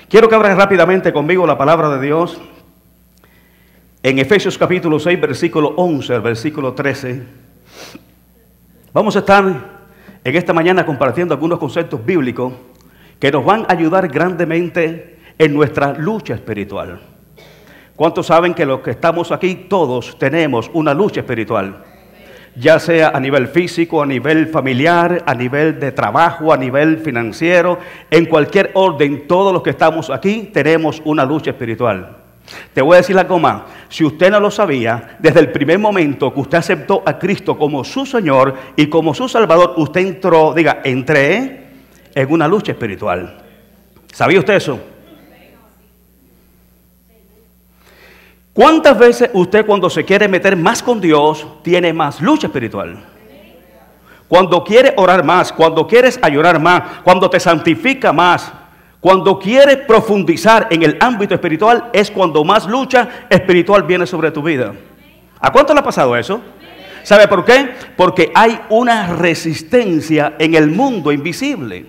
Quiero que abran rápidamente conmigo la palabra de Dios en Efesios capítulo 6, versículo 11 al versículo 13. Vamos a estar en esta mañana compartiendo algunos conceptos bíblicos que nos van a ayudar grandemente en nuestra lucha espiritual. ¿Cuántos saben que los que estamos aquí todos tenemos una lucha espiritual? Ya sea a nivel físico, a nivel familiar, a nivel de trabajo, a nivel financiero, en cualquier orden, todos los que estamos aquí tenemos una lucha espiritual. Te voy a decir algo más. Si usted no lo sabía, desde el primer momento que usted aceptó a Cristo como su Señor y como su Salvador, usted entré en una lucha espiritual. ¿Sabía usted eso? ¿Cuántas veces usted, cuando se quiere meter más con Dios, tiene más lucha espiritual? Cuando quiere orar más, cuando quieres ayunar más, cuando te santifica más, cuando quieres profundizar en el ámbito espiritual, es cuando más lucha espiritual viene sobre tu vida. ¿A cuánto le ha pasado eso? ¿Sabe por qué? Porque hay una resistencia en el mundo invisible.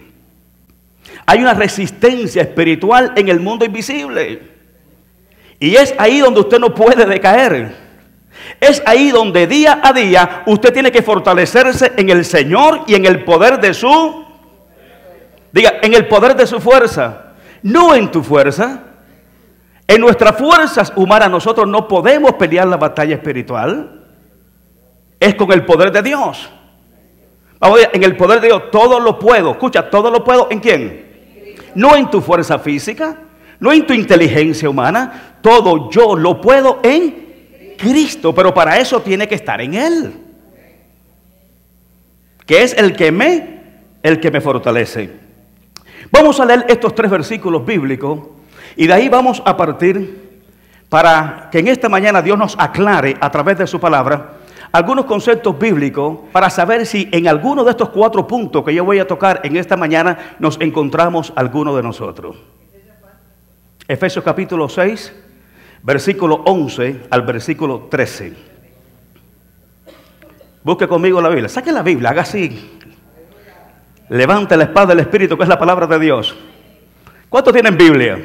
Hay una resistencia espiritual en el mundo invisible. Y es ahí donde usted no puede decaer. Es ahí donde día a día usted tiene que fortalecerse en el Señor y en el poder de su... en el poder de su fuerza. No en tu fuerza. En nuestras fuerzas humanas nosotros no podemos pelear la batalla espiritual. Es con el poder de Dios. Vamos a ver, en el poder de Dios todo lo puedo. Escucha, todo lo puedo ¿en quién? No en tu fuerza física, no en tu inteligencia humana. Todo yo lo puedo en Cristo, pero para eso tiene que estar en Él, que es el que me fortalece. Vamos a leer estos 3 versículos bíblicos y de ahí vamos a partir para que en esta mañana Dios nos aclare a través de su palabra algunos conceptos bíblicos para saber si en alguno de estos 4 puntos que yo voy a tocar en esta mañana nos encontramos alguno de nosotros. Efesios capítulo 6, versículo 11 al versículo 13. Busque conmigo la Biblia. Saque la Biblia, haga así. Levante la espada del Espíritu, que es la palabra de Dios. ¿Cuántos tienen Biblia?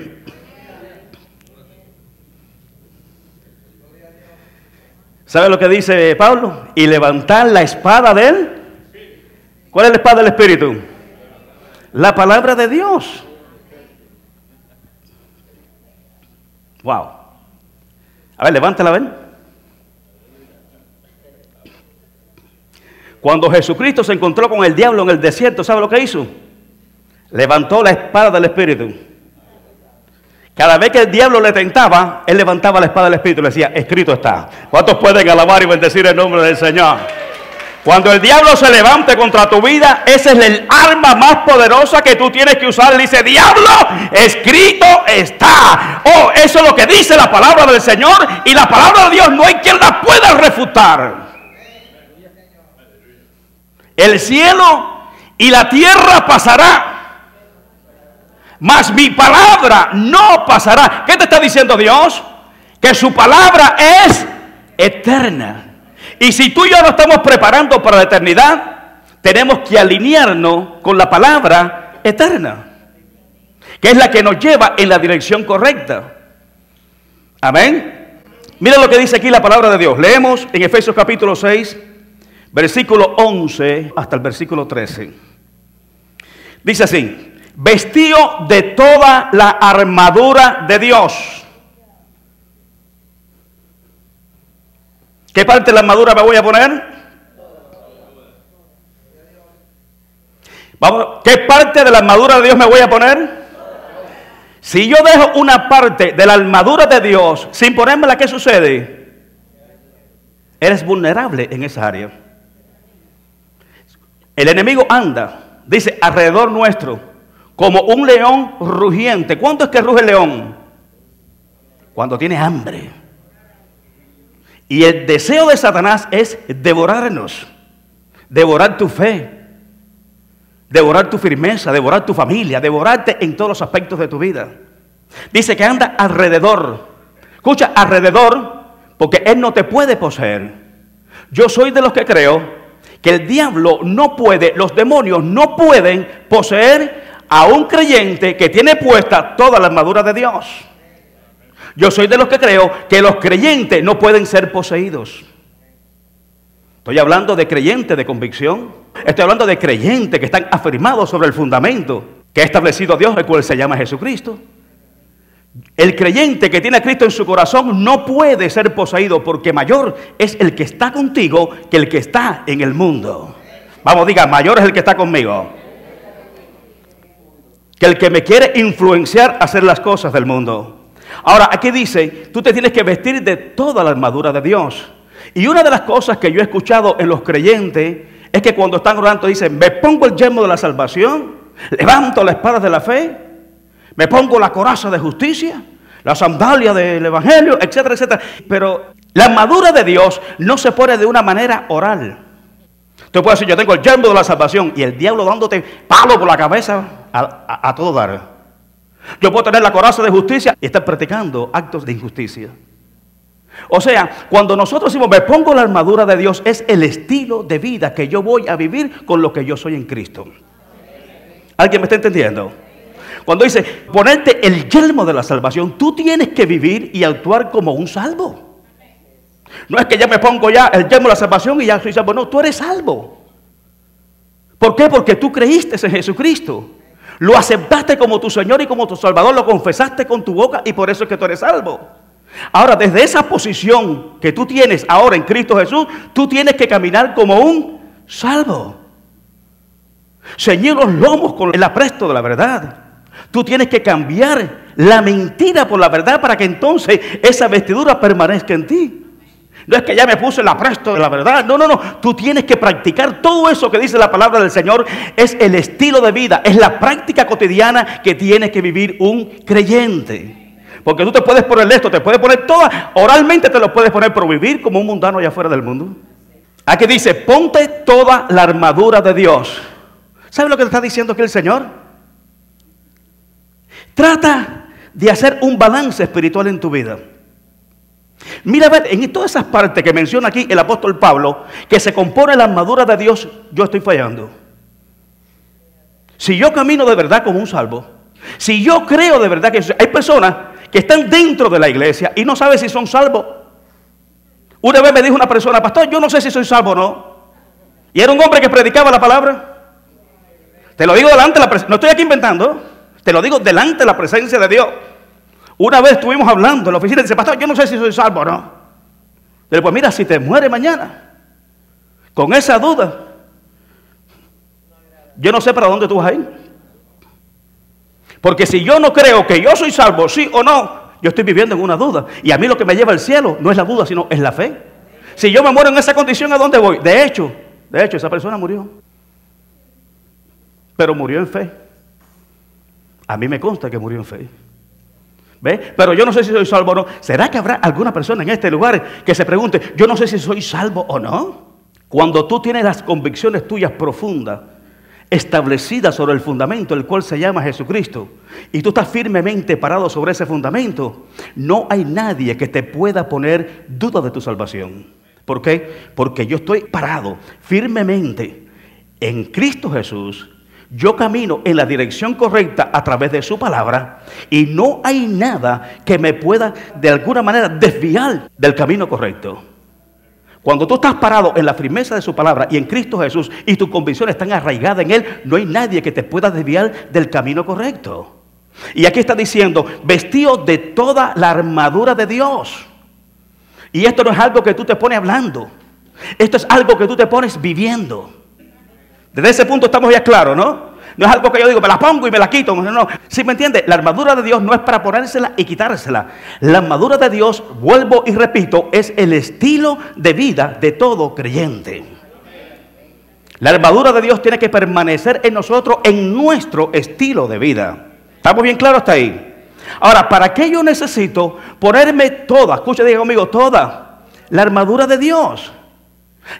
¿Sabe lo que dice Pablo? Y levantar la espada de él. ¿Cuál es la espada del Espíritu? La palabra de Dios. Wow. A ver, levántala, ven. Cuando Jesucristo se encontró con el diablo en el desierto, ¿sabe lo que hizo? Levantó la espada del Espíritu. Cada vez que el diablo le tentaba, él levantaba la espada del Espíritu y le decía, escrito está. ¿Cuántos pueden alabar y bendecir el nombre del Señor? Cuando el diablo se levante contra tu vida, esa es el arma más poderosa que tú tienes que usar. Le dice, diablo, escrito está. Oh, eso es lo que dice la palabra del Señor, y la palabra de Dios no hay quien la pueda refutar. El cielo y la tierra pasará, mas mi palabra no pasará. ¿Qué te está diciendo Dios? Que su palabra es eterna. Y si tú y yo nos estamos preparando para la eternidad, tenemos que alinearnos con la palabra eterna, que es la que nos lleva en la dirección correcta. Amén. Mira lo que dice aquí la palabra de Dios. Leemos en Efesios capítulo 6, versículo 11 hasta el versículo 13. Dice así: vestido de toda la armadura de Dios. ¿Qué parte de la armadura me voy a poner? Vamos, ¿qué parte de la armadura de Dios me voy a poner? Si yo dejo una parte de la armadura de Dios sin ponérmela, ¿qué sucede? Eres vulnerable en esa área. El enemigo anda, dice, alrededor nuestro, como un león rugiente. ¿Cuánto es que ruge el león? Cuando tiene hambre. Y el deseo de Satanás es devorarnos, devorar tu fe, devorar tu firmeza, devorar tu familia, devorarte en todos los aspectos de tu vida. Dice que anda alrededor. Escucha, alrededor, porque él no te puede poseer. Yo soy de los que creo que el diablo no puede, los demonios no pueden poseer a un creyente que tiene puesta toda la armadura de Dios. Yo soy de los que creo que los creyentes no pueden ser poseídos. Estoy hablando de creyentes de convicción. Estoy hablando de creyentes que están afirmados sobre el fundamento que ha establecido Dios, el cual se llama Jesucristo. El creyente que tiene a Cristo en su corazón no puede ser poseído, porque mayor es el que está contigo que el que está en el mundo. Vamos, diga, mayor es el que está conmigo que el que me quiere influenciar a hacer las cosas del mundo. Ahora, aquí dice, tú te tienes que vestir de toda la armadura de Dios. Y una de las cosas que yo he escuchado en los creyentes es que cuando están orando dicen, me pongo el yelmo de la salvación, levanto la espada de la fe, me pongo la coraza de justicia, la sandalia del evangelio, etcétera, etcétera. Pero la armadura de Dios no se pone de una manera oral. Tú puedes decir, yo tengo el yelmo de la salvación, y el diablo dándote palo por la cabeza a todo dar. Yo puedo tener la coraza de justicia y estar practicando actos de injusticia. O sea, cuando nosotros decimos, me pongo la armadura de Dios, es el estilo de vida que yo voy a vivir con lo que yo soy en Cristo. ¿Alguien me está entendiendo? Cuando dice, ponerte el yelmo de la salvación, tú tienes que vivir y actuar como un salvo. No es que ya me pongo ya el yelmo de la salvación y ya soy salvo. No, tú eres salvo. ¿Por qué? Porque tú creíste en Jesucristo. Lo aceptaste como tu Señor y como tu Salvador, lo confesaste con tu boca y por eso es que tú eres salvo. Ahora, desde esa posición que tú tienes ahora en Cristo Jesús, tú tienes que caminar como un salvo. Ceñir los lomos con el apresto de la verdad. Tú tienes que cambiar la mentira por la verdad para que entonces esa vestidura permanezca en ti. No es que ya me puse el apresto de la verdad. No, no, no. Tú tienes que practicar todo eso que dice la palabra del Señor. Es el estilo de vida, es la práctica cotidiana que tiene que vivir un creyente. Porque tú te puedes poner esto, te puedes poner toda, oralmente te lo puedes poner, pero vivir como un mundano allá afuera del mundo. Aquí dice, ponte toda la armadura de Dios. ¿Sabes lo que te está diciendo aquí el Señor? Trata de hacer un balance espiritual en tu vida. Mira, a ver, en todas esas partes que menciona aquí el apóstol Pablo, que se compone la armadura de Dios, yo estoy fallando. Si yo camino de verdad como un salvo, si yo creo de verdad que hay personas que están dentro de la iglesia y no saben si son salvos. Una vez me dijo una persona, pastor, yo no sé si soy salvo o no. Y era un hombre que predicaba la palabra. Te lo digo delante de la presencia, no estoy aquí inventando, te lo digo delante de la presencia de Dios. Una vez estuvimos hablando en la oficina y dice, pastor, yo no sé si soy salvo o no. Pero pues mira, si te mueres mañana con esa duda, yo no sé para dónde tú vas a ir. Porque si yo no creo que yo soy salvo, sí o no, yo estoy viviendo en una duda. Y a mí lo que me lleva al cielo no es la duda, sino es la fe. Si yo me muero en esa condición, ¿a dónde voy? De hecho, esa persona murió. Pero murió en fe. A mí me consta que murió en fe. ¿Ve? Pero yo no sé si soy salvo o no. ¿Será que habrá alguna persona en este lugar que se pregunte, yo no sé si soy salvo o no? Cuando tú tienes las convicciones tuyas profundas, establecidas sobre el fundamento, el cual se llama Jesucristo, y tú estás firmemente parado sobre ese fundamento, no hay nadie que te pueda poner duda de tu salvación. ¿Por qué? Porque yo estoy parado firmemente en Cristo Jesús. Yo camino en la dirección correcta a través de su palabra y no hay nada que me pueda de alguna manera desviar del camino correcto. Cuando tú estás parado en la firmeza de su palabra y en Cristo Jesús y tus convicciones están arraigadas en Él, no hay nadie que te pueda desviar del camino correcto. Y aquí está diciendo, vestidos de toda la armadura de Dios. Y esto no es algo que tú te pones hablando. Esto es algo que tú te pones viviendo. Desde ese punto estamos ya claros, ¿no? No es algo que yo digo, me la pongo y me la quito. No, no. ¿Sí me entiende? La armadura de Dios no es para ponérsela y quitársela. La armadura de Dios, vuelvo y repito, es el estilo de vida de todo creyente. La armadura de Dios tiene que permanecer en nosotros, en nuestro estilo de vida. ¿Estamos bien claros hasta ahí? Ahora, ¿para qué yo necesito ponerme toda? Escucha, diga conmigo, toda la armadura de Dios.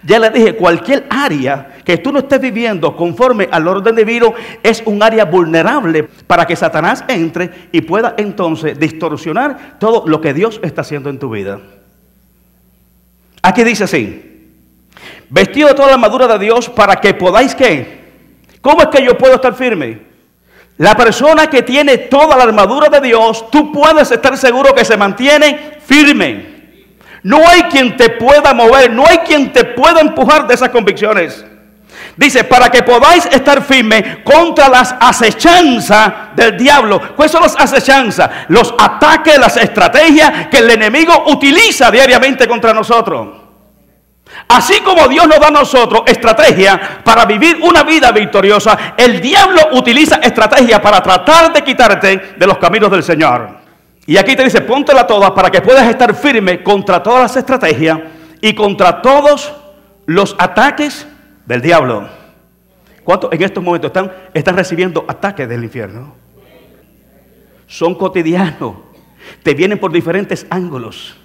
Ya le dije, cualquier área que tú no estés viviendo conforme al orden divino es un área vulnerable para que Satanás entre y pueda entonces distorsionar todo lo que Dios está haciendo en tu vida. Aquí dice así, vestido de toda la armadura de Dios para que podáis, ¿qué? ¿Cómo es que yo puedo estar firme? La persona que tiene toda la armadura de Dios, tú puedes estar seguro que se mantiene firme. No hay quien te pueda mover, no hay quien te pueda empujar de esas convicciones. Dice, para que podáis estar firmes contra las acechanzas del diablo. ¿Cuáles son las acechanzas? Los ataques, las estrategias que el enemigo utiliza diariamente contra nosotros. Así como Dios nos da a nosotros estrategia para vivir una vida victoriosa, el diablo utiliza estrategia para tratar de quitarte de los caminos del Señor. Y aquí te dice, póntela todas para que puedas estar firme contra todas las estrategias y contra todos los ataques del diablo. ¿Cuántos en estos momentos están recibiendo ataques del infierno? Son cotidianos, te vienen por diferentes ángulos.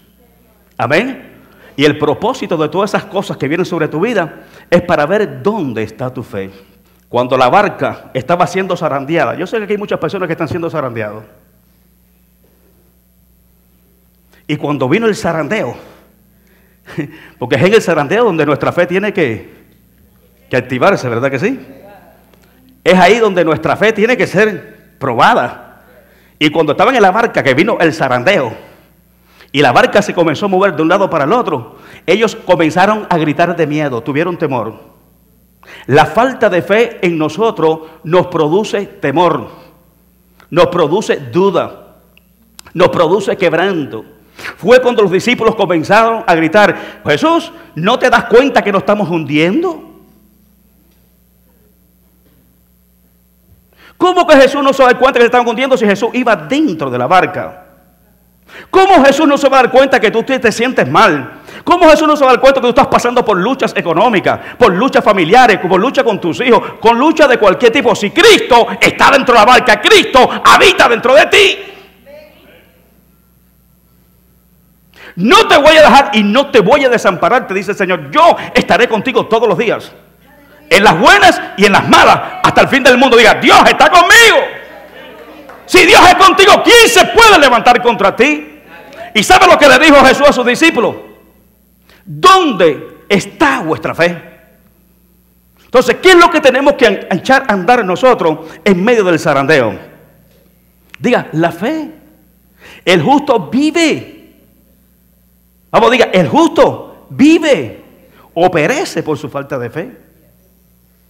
Amén. Y el propósito de todas esas cosas que vienen sobre tu vida es para ver dónde está tu fe. Cuando la barca estaba siendo zarandeada, yo sé que aquí hay muchas personas que están siendo zarandeados. Y cuando vino el zarandeo, porque es en el zarandeo donde nuestra fe tiene que activarse, ¿verdad que sí? Es ahí donde nuestra fe tiene que ser probada. Y cuando estaban en la barca que vino el zarandeo, y la barca se comenzó a mover de un lado para el otro, ellos comenzaron a gritar de miedo, tuvieron temor. La falta de fe en nosotros nos produce temor, nos produce duda, nos produce quebranto. Fue cuando los discípulos comenzaron a gritar, Jesús, ¿no te das cuenta que nos estamos hundiendo? ¿Cómo que Jesús no se da cuenta que se estaban hundiendo si Jesús iba dentro de la barca? ¿Cómo Jesús no se va a dar cuenta que tú te sientes mal? ¿Cómo Jesús no se va a dar cuenta que tú estás pasando por luchas económicas, por luchas familiares, por lucha con tus hijos, con lucha de cualquier tipo? Si Cristo está dentro de la barca, Cristo habita dentro de ti. No te voy a dejar y no te voy a desamparar, te dice el Señor. Yo estaré contigo todos los días, en las buenas y en las malas, hasta el fin del mundo. Diga, Dios está conmigo. Si Dios es contigo, ¿quién se puede levantar contra ti? ¿Y sabe lo que le dijo Jesús a sus discípulos? ¿Dónde está vuestra fe? Entonces, ¿qué es lo que tenemos que echar a andar nosotros en medio del zarandeo? Diga, la fe. El justo vive. Vamos, diga, el justo vive o perece por su falta de fe.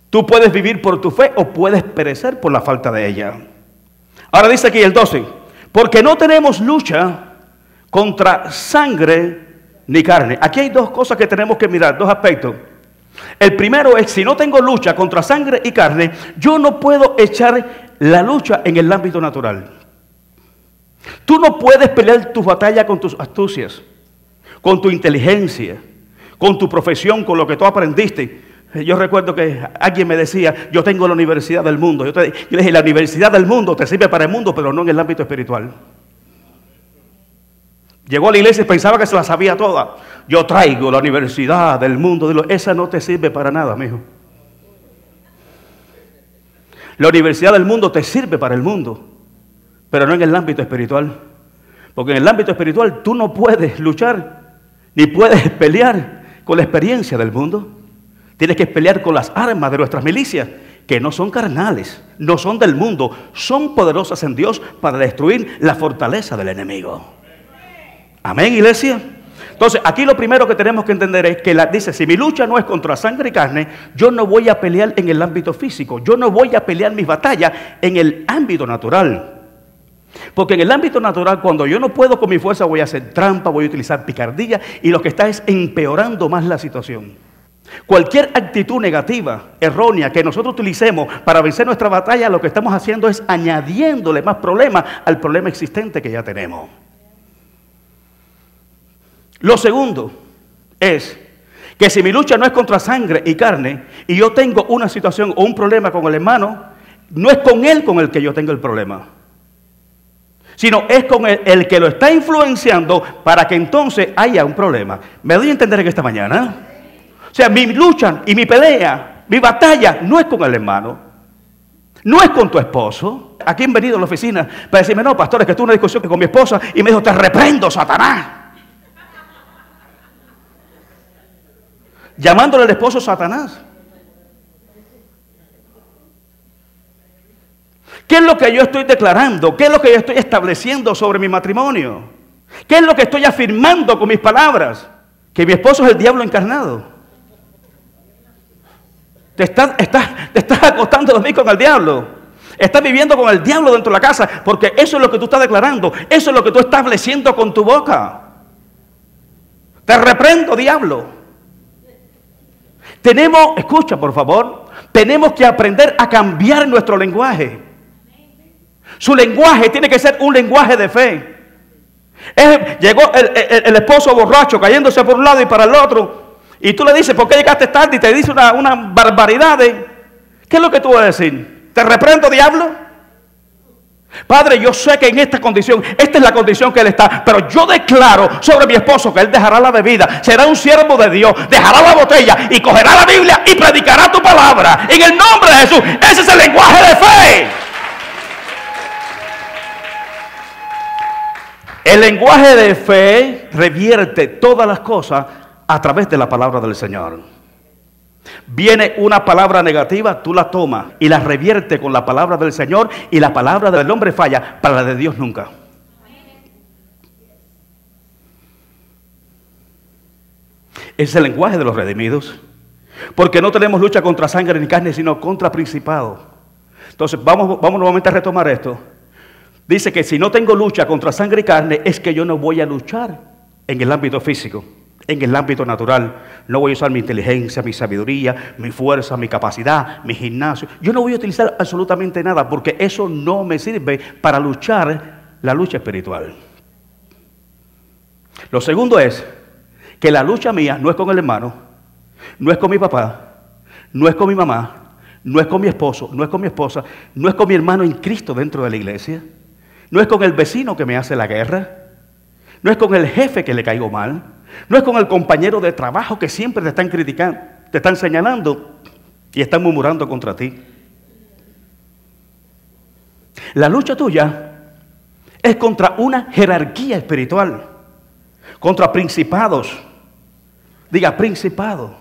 Tú puedes vivir por tu fe o puedes perecer por la falta de ella. Ahora dice aquí el 12, porque no tenemos lucha contra sangre ni carne. Aquí hay dos cosas que tenemos que mirar, dos aspectos. El primero es, si no tengo lucha contra sangre y carne, yo no puedo echar la lucha en el ámbito natural. Tú no puedes pelear tu batalla con tus astucias, con tu inteligencia, con tu profesión, con lo que tú aprendiste. Yo recuerdo que alguien me decía, yo tengo la universidad del mundo. Yo le dije, la universidad del mundo te sirve para el mundo, pero no en el ámbito espiritual. Llegó a la iglesia y pensaba que se la sabía toda. Yo traigo la universidad del mundo. Esa no te sirve para nada, mijo. La universidad del mundo te sirve para el mundo, pero no en el ámbito espiritual. Porque en el ámbito espiritual tú no puedes luchar, ni puedes pelear con la experiencia del mundo. Tienes que pelear con las armas de nuestras milicias, que no son carnales, no son del mundo, son poderosas en Dios para destruir la fortaleza del enemigo. Amén, iglesia. Entonces, aquí lo primero que tenemos que entender es que dice, si mi lucha no es contra sangre y carne, yo no voy a pelear en el ámbito físico, yo no voy a pelear mis batallas en el ámbito natural. Porque en el ámbito natural, cuando yo no puedo con mi fuerza, voy a hacer trampa, voy a utilizar picardía, y lo que está es empeorando más la situación. Cualquier actitud negativa, errónea, que nosotros utilicemos para vencer nuestra batalla, lo que estamos haciendo es añadiéndole más problemas al problema existente que ya tenemos. Lo segundo es que si mi lucha no es contra sangre y carne, y yo tengo una situación o un problema con el hermano, no es con él con el que yo tengo el problema, sino es con el que lo está influenciando para que entonces haya un problema. ¿Me doy a entender en esta mañana? O sea, mi lucha y mi pelea, mi batalla no es con el hermano, no es con tu esposo. Aquí han venido a la oficina para decirme, no, pastor, es que tuve una discusión con mi esposa y me dijo, te reprendo, Satanás. Llamándole al esposo Satanás. ¿Qué es lo que yo estoy declarando? ¿Qué es lo que yo estoy estableciendo sobre mi matrimonio? ¿Qué es lo que estoy afirmando con mis palabras? Que mi esposo es el diablo encarnado. Te estás acostando a dormir con el diablo. Estás viviendo con el diablo dentro de la casa, porque eso es lo que tú estás declarando. Eso es lo que tú estás estableciendo con tu boca. Te reprendo, diablo. Escucha por favor, tenemos que aprender a cambiar nuestro lenguaje. Su lenguaje tiene que ser un lenguaje de fe. Llegó el esposo borracho cayéndose por un lado y para el otro, y tú le dices, ¿por qué llegaste tarde? Y te dice una barbaridad. ¿Qué es lo que tú vas a decir? ¿Te reprendo, diablo? Padre, yo sé que en esta condición, esta es la condición que él está, pero yo declaro sobre mi esposo que él dejará la bebida, será un siervo de Dios, dejará la botella y cogerá la Biblia y predicará tu palabra en el nombre de Jesús. Ese es el lenguaje de fe. El lenguaje de fe revierte todas las cosas a través de la palabra del Señor. Viene una palabra negativa, tú la tomas y la revierte con la palabra del Señor, y la palabra del hombre falla, para la de Dios nunca. Es el lenguaje de los redimidos, porque no tenemos lucha contra sangre ni carne, sino contra principados. Entonces vamos nuevamente a retomar esto. Dice que si no tengo lucha contra sangre y carne, es que yo no voy a luchar en el ámbito físico. En el ámbito natural, no voy a usar mi inteligencia, mi sabiduría, mi fuerza, mi capacidad, mi gimnasio. Yo no voy a utilizar absolutamente nada, porque eso no me sirve para luchar la lucha espiritual. Lo segundo es que la lucha mía no es con el hermano, no es con mi papá, no es con mi mamá, no es con mi esposo, no es con mi esposa, no es con mi hermano en Cristo dentro de la iglesia, no es con el vecino que me hace la guerra, no es con el jefe que le caigo mal, no es con el compañero de trabajo que siempre te están criticando, te están señalando y están murmurando contra ti. La lucha tuya es contra una jerarquía espiritual, contra principados. Diga, principados.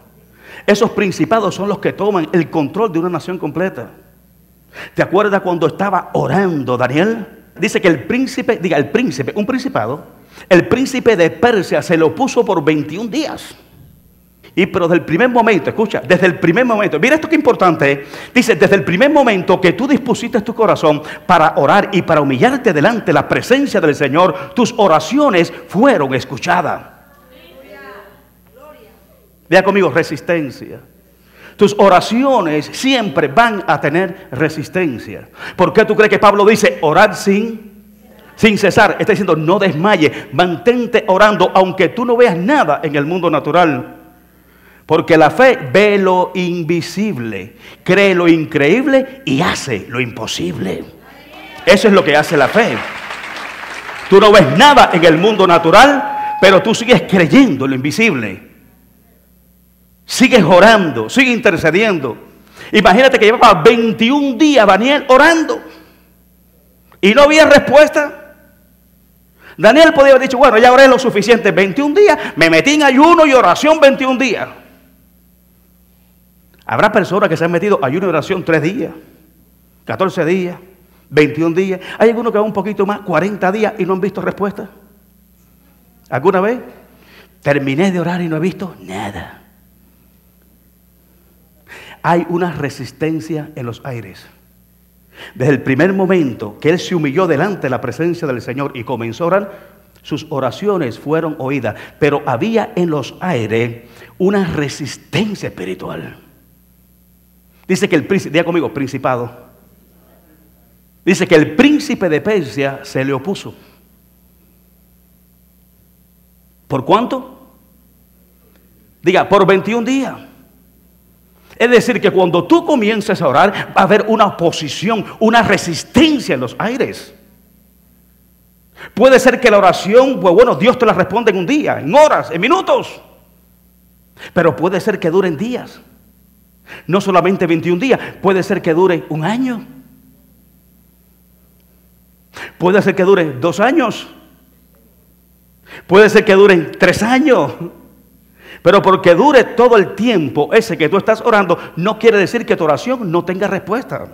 Esos principados son los que toman el control de una nación completa. ¿Te acuerdas cuando estaba orando Daniel? Dice que el príncipe, un principado, el príncipe de Persia se lo puso por 21 días. Pero desde el primer momento, escucha, desde el primer momento, mira esto que importante es, dice, desde el primer momento que tú dispusiste tu corazón para orar y para humillarte delante de la presencia del Señor, tus oraciones fueron escuchadas. Vea conmigo, resistencia. Tus oraciones siempre van a tener resistencia. ¿Por qué tú crees que Pablo dice, orad sin cesar? Está diciendo, no desmaye, mantente orando, aunque tú no veas nada en el mundo natural. Porque la fe ve lo invisible, cree lo increíble y hace lo imposible. Eso es lo que hace la fe. Tú no ves nada en el mundo natural, pero tú sigues creyendo en lo invisible. Sigues orando, sigues intercediendo. Imagínate que llevaba 21 días Daniel orando y no había respuesta. Daniel podía haber dicho, bueno, ya oré lo suficiente, 21 días, me metí en ayuno y oración 21 días. Habrá personas que se han metido ayuno y oración 3 días, 14 días, 21 días. Hay algunos que van un poquito más, 40 días y no han visto respuesta. ¿Alguna vez? Terminé de orar y no he visto nada. Hay una resistencia en los aires. Desde el primer momento que él se humilló delante de la presencia del Señor y comenzó a orar, sus oraciones fueron oídas. Pero había en los aires una resistencia espiritual. Dice que el príncipe, diga conmigo, principado. Dice que el príncipe de Persia se le opuso. ¿Por cuánto? Diga, por 21 días. Es decir, que cuando tú comiences a orar, va a haber una oposición, una resistencia en los aires. Puede ser que la oración, pues bueno, Dios te la responde en un día, en horas, en minutos. Pero puede ser que duren días. No solamente 21 días, puede ser que dure un año. Puede ser que dure 2 años. Puede ser que duren 3 años. Pero porque dure todo el tiempo ese que tú estás orando, no quiere decir que tu oración no tenga respuesta.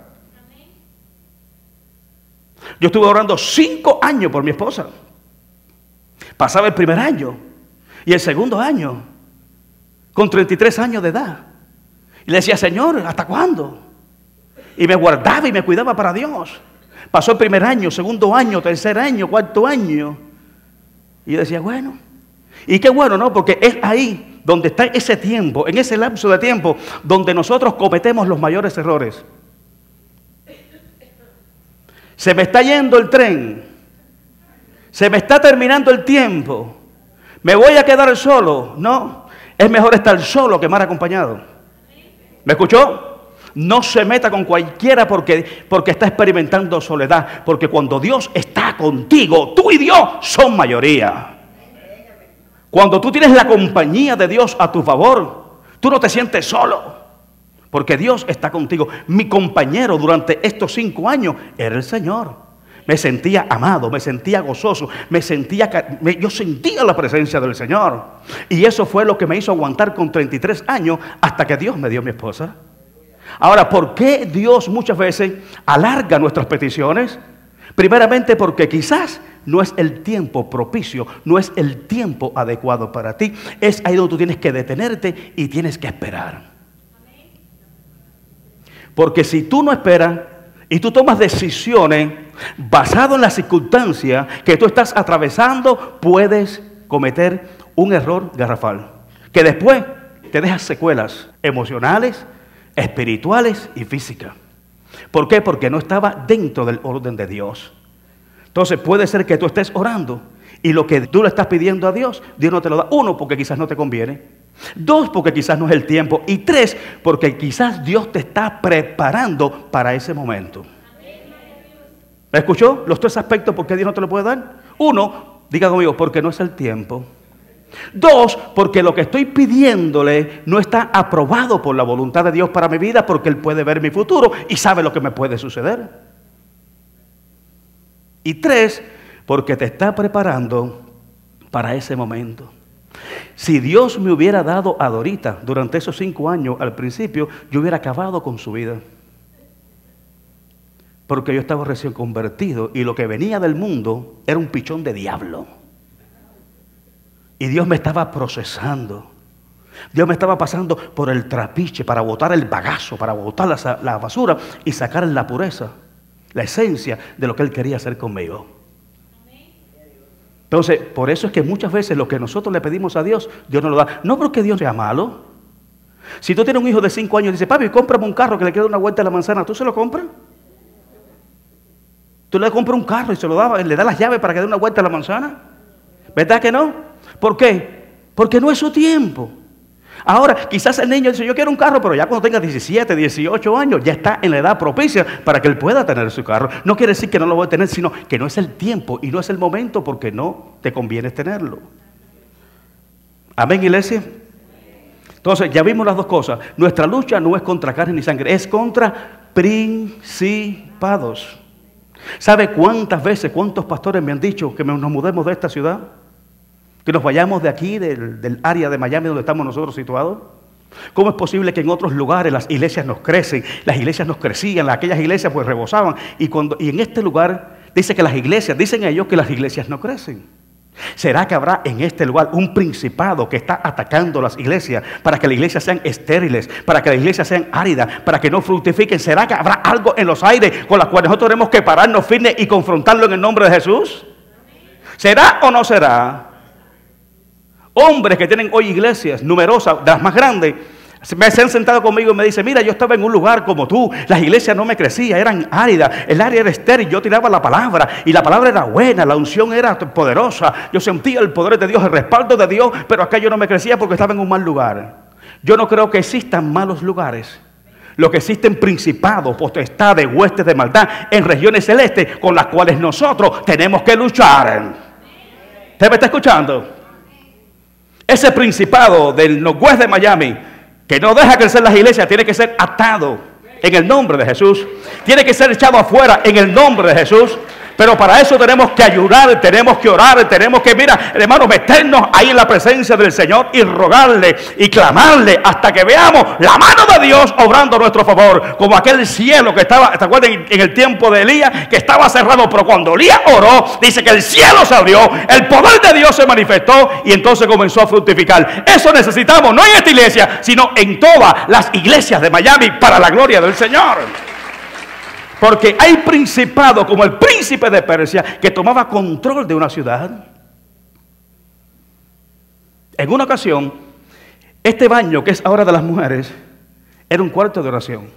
Yo estuve orando 5 años por mi esposa. Pasaba el primer año y el segundo año, con 33 años de edad. Y le decía, Señor, ¿hasta cuándo? Y me guardaba y me cuidaba para Dios. Pasó el primer año, segundo año, tercer año, cuarto año. Y yo decía, bueno. Y qué bueno, ¿no? Porque es ahí donde está ese tiempo, en ese lapso de tiempo, donde nosotros cometemos los mayores errores. Se me está yendo el tren. Se me está terminando el tiempo. ¿Me voy a quedar solo? No. Es mejor estar solo que mal acompañado. ¿Me escuchó? No se meta con cualquiera porque está experimentando soledad. Porque cuando Dios está contigo, tú y Dios son mayoría. Cuando tú tienes la compañía de Dios a tu favor, tú no te sientes solo. Porque Dios está contigo. Mi compañero durante estos 5 años era el Señor. Me sentía amado, me sentía gozoso, yo sentía la presencia del Señor. Y eso fue lo que me hizo aguantar con 33 años hasta que Dios me dio mi esposa. Ahora, ¿por qué Dios muchas veces alarga nuestras peticiones? Primeramente porque quizás no es el tiempo propicio, no es el tiempo adecuado para ti. Es ahí donde tú tienes que detenerte y tienes que esperar. Porque si tú no esperas y tú tomas decisiones basado en las circunstancias que tú estás atravesando, puedes cometer un error garrafal que después te deja secuelas emocionales, espirituales y físicas. ¿Por qué? Porque no estaba dentro del orden de Dios. Entonces puede ser que tú estés orando y lo que tú le estás pidiendo a Dios, Dios no te lo da. 1, porque quizás no te conviene. 2, porque quizás no es el tiempo. Y 3, porque quizás Dios te está preparando para ese momento. ¿Me escuchó? Los 3 aspectos por qué Dios no te lo puede dar. 1, diga conmigo, porque no es el tiempo. 2, porque lo que estoy pidiéndole no está aprobado por la voluntad de Dios para mi vida, porque Él puede ver mi futuro y sabe lo que me puede suceder. Y 3, porque te está preparando para ese momento. Si Dios me hubiera dado a Dorita durante esos 5 años al principio, yo hubiera acabado con su vida. Porque yo estaba recién convertido y lo que venía del mundo era un pichón de diablo. Y Dios me estaba procesando. Dios me estaba pasando por el trapiche para botar el bagazo, para botar la basura y sacar la pureza, la esencia de lo que Él quería hacer conmigo. Entonces, por eso es que muchas veces lo que nosotros le pedimos a Dios, Dios nos lo da. No porque Dios sea malo. Si tú tienes un hijo de 5 años y dices, papi, cómprame un carro que le quede una vuelta a la manzana, ¿tú se lo compras? Tú le compras un carro y se lo da, le das las llaves para que dé una vuelta a la manzana. ¿Verdad que no? ¿Por qué? Porque no es su tiempo. Ahora, quizás el niño dice, yo quiero un carro, pero ya cuando tenga 17, 18 años, ya está en la edad propicia para que él pueda tener su carro. No quiere decir que no lo voy a tener, sino que no es el tiempo y no es el momento porque no te conviene tenerlo. Amén, iglesia. Entonces, ya vimos las dos cosas. Nuestra lucha no es contra carne ni sangre, es contra principados. ¿Sabe cuántas veces, cuántos pastores me han dicho que nos mudemos de esta ciudad? Que nos vayamos de aquí, del área de Miami donde estamos nosotros situados. ¿Cómo es posible que en otros lugares las iglesias nos crecen? Las iglesias nos crecían, aquellas iglesias pues rebosaban. Y en este lugar dice que las iglesias, dicen ellos que las iglesias no crecen. ¿Será que habrá en este lugar un principado que está atacando las iglesias para que las iglesias sean estériles, para que las iglesias sean áridas, para que no fructifiquen? ¿Será que habrá algo en los aires con las cuales nosotros tenemos que pararnos firmes y confrontarlo en el nombre de Jesús? ¿Será o no será? Hombres que tienen hoy iglesias numerosas, de las más grandes, se han sentado conmigo y me dicen, mira, yo estaba en un lugar como tú, las iglesias no me crecían, eran áridas, el área era estéril, yo tiraba la palabra y la palabra era buena, la unción era poderosa, yo sentía el poder de Dios, el respaldo de Dios, pero acá yo no me crecía porque estaba en un mal lugar. Yo no creo que existan malos lugares. Lo que existen principados, potestades, huestes de maldad en regiones celestes con las cuales nosotros tenemos que luchar. ¿Usted me está escuchando? Ese principado del Northwest de Miami que no deja crecer las iglesias tiene que ser atado en el nombre de Jesús. Tiene que ser echado afuera en el nombre de Jesús. Pero para eso tenemos que ayunar, tenemos que orar, tenemos que, mira, hermano, meternos ahí en la presencia del Señor y rogarle y clamarle hasta que veamos la mano de Dios obrando a nuestro favor. Como aquel cielo que estaba, ¿te acuerdas? En el tiempo de Elías, que estaba cerrado, pero cuando Elías oró, dice que el cielo se abrió, el poder de Dios se manifestó y entonces comenzó a fructificar. Eso necesitamos, no en esta iglesia, sino en todas las iglesias de Miami, para la gloria del Señor. Porque hay principados como el príncipe de Persia que tomaba control de una ciudad. En una ocasión, este baño que es ahora de las mujeres era un cuarto de oración.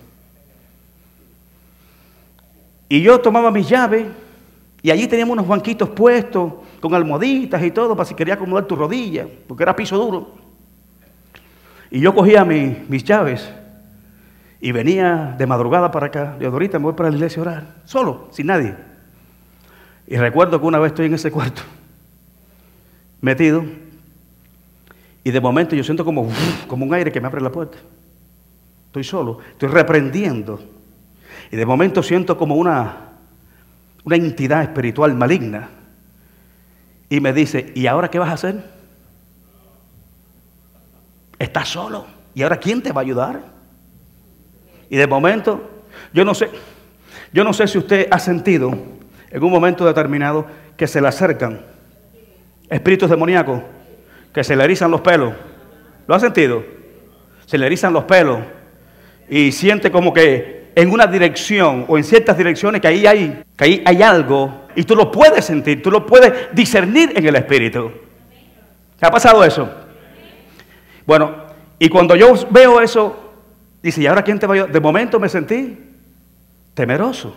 Y yo tomaba mis llaves y allí teníamos unos banquitos puestos con almohaditas y todo para si quería acomodar tu rodilla, porque era piso duro. Y yo cogía mis llaves y venía de madrugada para acá. Yo ahorita me voy para la iglesia a orar, solo, sin nadie. Y recuerdo que una vez estoy en ese cuarto, metido, y de momento yo siento como un aire que me abre la puerta. Estoy solo, estoy reprendiendo. Y de momento siento como una entidad espiritual maligna. Y me dice, ¿y ahora qué vas a hacer? Estás solo. ¿Y ahora quién te va a ayudar? Y de momento, yo no sé si usted ha sentido en un momento determinado que se le acercan espíritus demoníacos, que se le erizan los pelos. ¿Lo ha sentido? Se le erizan los pelos y siente como que en una dirección o en ciertas direcciones que ahí hay algo y tú lo puedes sentir, tú lo puedes discernir en el espíritu. ¿Te ha pasado eso? Bueno, y cuando yo veo eso, dice, ¿y ahora quién te va a ayudar? De momento me sentí temeroso,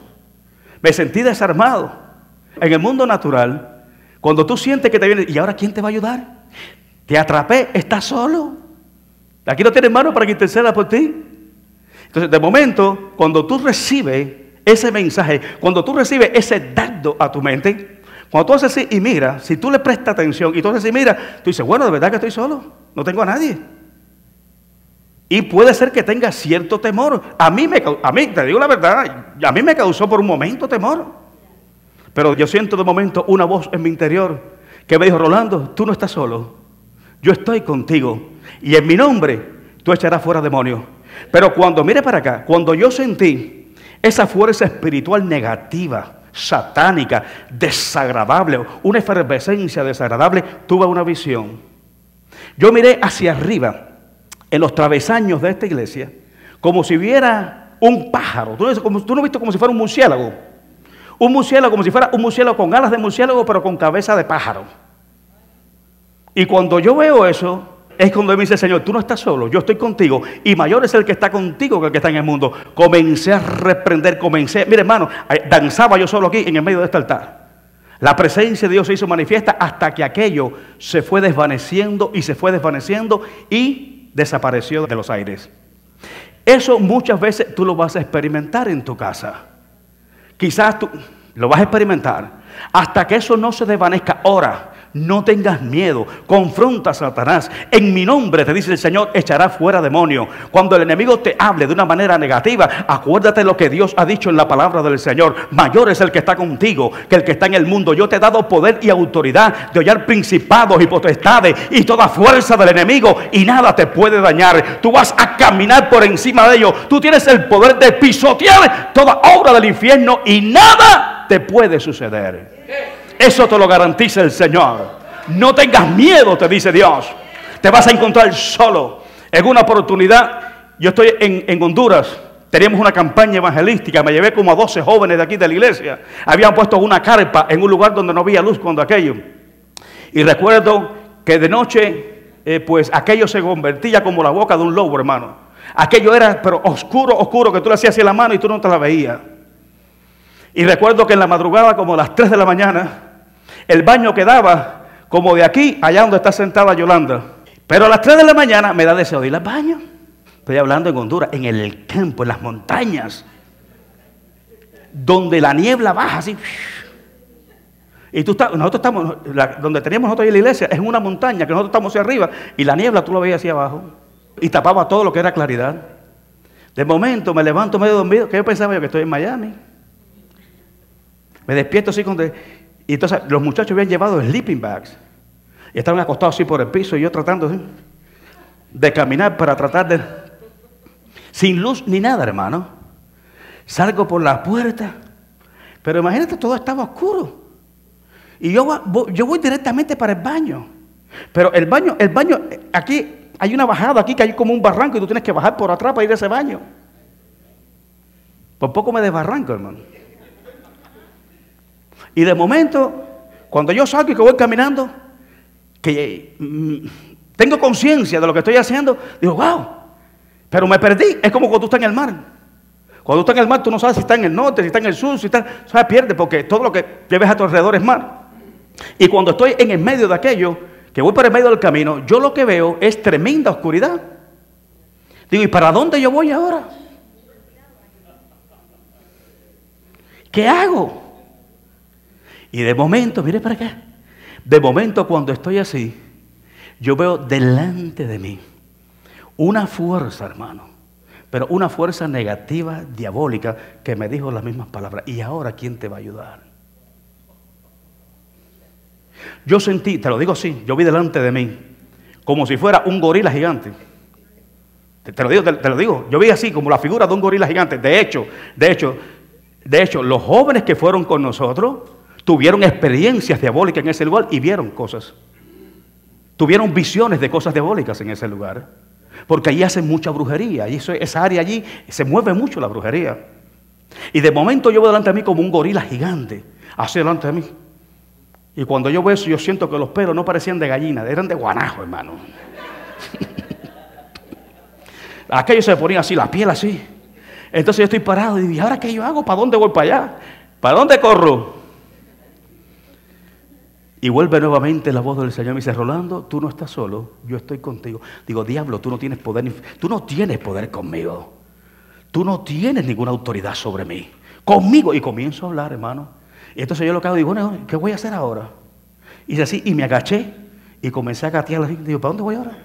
me sentí desarmado. En el mundo natural, cuando tú sientes que te viene, ¿y ahora quién te va a ayudar? Te atrapé, estás solo. Aquí no tienes mano para que interceda por ti. Entonces, de momento, cuando tú recibes ese mensaje, cuando tú recibes ese dardo a tu mente, cuando tú haces así y mira, si tú le prestas atención y tú haces así, mira, tú dices, bueno, de verdad que estoy solo, no tengo a nadie. Y puede ser que tenga cierto temor. A mí, te digo la verdad, a mí me causó por un momento temor. Pero yo siento de momento una voz en mi interior que me dijo, Rolando, tú no estás solo, yo estoy contigo. Y en mi nombre, tú echarás fuera demonios. Pero cuando, mire para acá, cuando yo sentí esa fuerza espiritual negativa, satánica, desagradable, una efervescencia desagradable, tuve una visión. Yo miré hacia arriba, en los travesaños de esta iglesia, como si hubiera un pájaro. ¿Tú no has visto como si fuera un murciélago? Un murciélago, como si fuera un murciélago con alas de murciélago, pero con cabeza de pájaro. Y cuando yo veo eso, es cuando me dice el Señor, tú no estás solo, yo estoy contigo, y mayor es el que está contigo que el que está en el mundo. Comencé a reprender, mire hermano, danzaba yo solo aquí en el medio de este altar. La presencia de Dios se hizo manifiesta hasta que aquello se fue desvaneciendo y se fue desvaneciendo y desapareció de los aires. Eso muchas veces tú lo vas a experimentar en tu casa. Quizás tú lo vas a experimentar hasta que eso no se desvanezca. Ora, no tengas miedo, confronta a Satanás. En mi nombre, te dice el Señor, echará fuera demonios. Cuando el enemigo te hable de una manera negativa, acuérdate lo que Dios ha dicho en la palabra del Señor. Mayor es el que está contigo que el que está en el mundo. Yo te he dado poder y autoridad de hollar principados y potestades y toda fuerza del enemigo, y nada te puede dañar. Tú vas a caminar por encima de ellos. Tú tienes el poder de pisotear toda obra del infierno y nada te puede suceder. Eso te lo garantiza el Señor. No tengas miedo, te dice Dios. Te vas a encontrar solo. En una oportunidad, yo estoy en Honduras. Teníamos una campaña evangelística. Me llevé como a 12 jóvenes de aquí de la iglesia. Habían puesto una carpa en un lugar donde no había luz cuando aquello. Y recuerdo que de noche, pues aquello se convertía como la boca de un lobo, hermano. Aquello era, pero oscuro, oscuro, que tú le hacías así la mano y tú no te la veías. Y recuerdo que en la madrugada, como a las 3 de la mañana, el baño quedaba como de aquí, allá donde está sentada Yolanda. Pero a las 3 de la mañana me da deseo de ir al baño. Estoy hablando en Honduras, en el campo, en las montañas, donde la niebla baja así. Y nosotros estamos, donde teníamos nosotros ahí en la iglesia, es una montaña que nosotros estamos hacia arriba, y la niebla tú la veías hacia abajo, y tapaba todo lo que era claridad. De momento me levanto medio dormido, que yo pensaba yo que estoy en Miami. Me despierto así y entonces los muchachos habían llevado sleeping bags. Y estaban acostados así por el piso y yo tratando ¿sí? de caminar para tratar de... Sin luz ni nada, hermano. Salgo por la puerta, pero imagínate, todo estaba oscuro. Y yo voy directamente para el baño. Pero el baño, aquí hay una bajada, aquí que hay como un barranco y tú tienes que bajar por atrás para ir a ese baño. Por poco me desbarranco, hermano. Y de momento, cuando yo salgo y que voy caminando, que tengo conciencia de lo que estoy haciendo, digo, wow, pero me perdí. Es como cuando tú estás en el mar. Cuando tú estás en el mar, tú no sabes si está en el norte, si está en el sur, si está, sabes, pierdes, porque todo lo que ves a tu alrededor es mar. Y cuando estoy en el medio de aquello, que voy por el medio del camino, yo lo que veo es tremenda oscuridad. Digo, ¿y para dónde yo voy ahora? ¿Qué hago? Y de momento, mire para acá, de momento cuando estoy así, yo veo delante de mí una fuerza, hermano, pero una fuerza negativa, diabólica, que me dijo las mismas palabras. ¿Y ahora quién te va a ayudar? Yo sentí, te lo digo así, yo vi delante de mí como si fuera un gorila gigante. Te lo digo, yo vi así como la figura de un gorila gigante. De hecho, los jóvenes que fueron con nosotros tuvieron experiencias diabólicas en ese lugar y vieron cosas. Tuvieron visiones de cosas diabólicas en ese lugar. Porque allí hacen mucha brujería. Y esa área allí se mueve mucho la brujería. Y de momento yo veo delante de mí como un gorila gigante. Así delante de mí. Y cuando yo veo eso, yo siento que los pelos no parecían de gallina, eran de guanajo, hermano. Aquello se me ponía así, la piel así. Entonces yo estoy parado y digo, ¿y ahora qué yo hago? ¿Para dónde voy para allá? ¿Para dónde corro? Y vuelve nuevamente la voz del Señor y me dice, Rolando, tú no estás solo, yo estoy contigo. Digo, diablo, tú no tienes poder conmigo. Tú no tienes ninguna autoridad sobre mí. Conmigo. Y comienzo a hablar, hermano. Y entonces yo lo que hago, digo, bueno, ¿qué voy a hacer ahora? Hice así y me agaché y comencé a gatear. Digo, ¿para dónde voy ahora?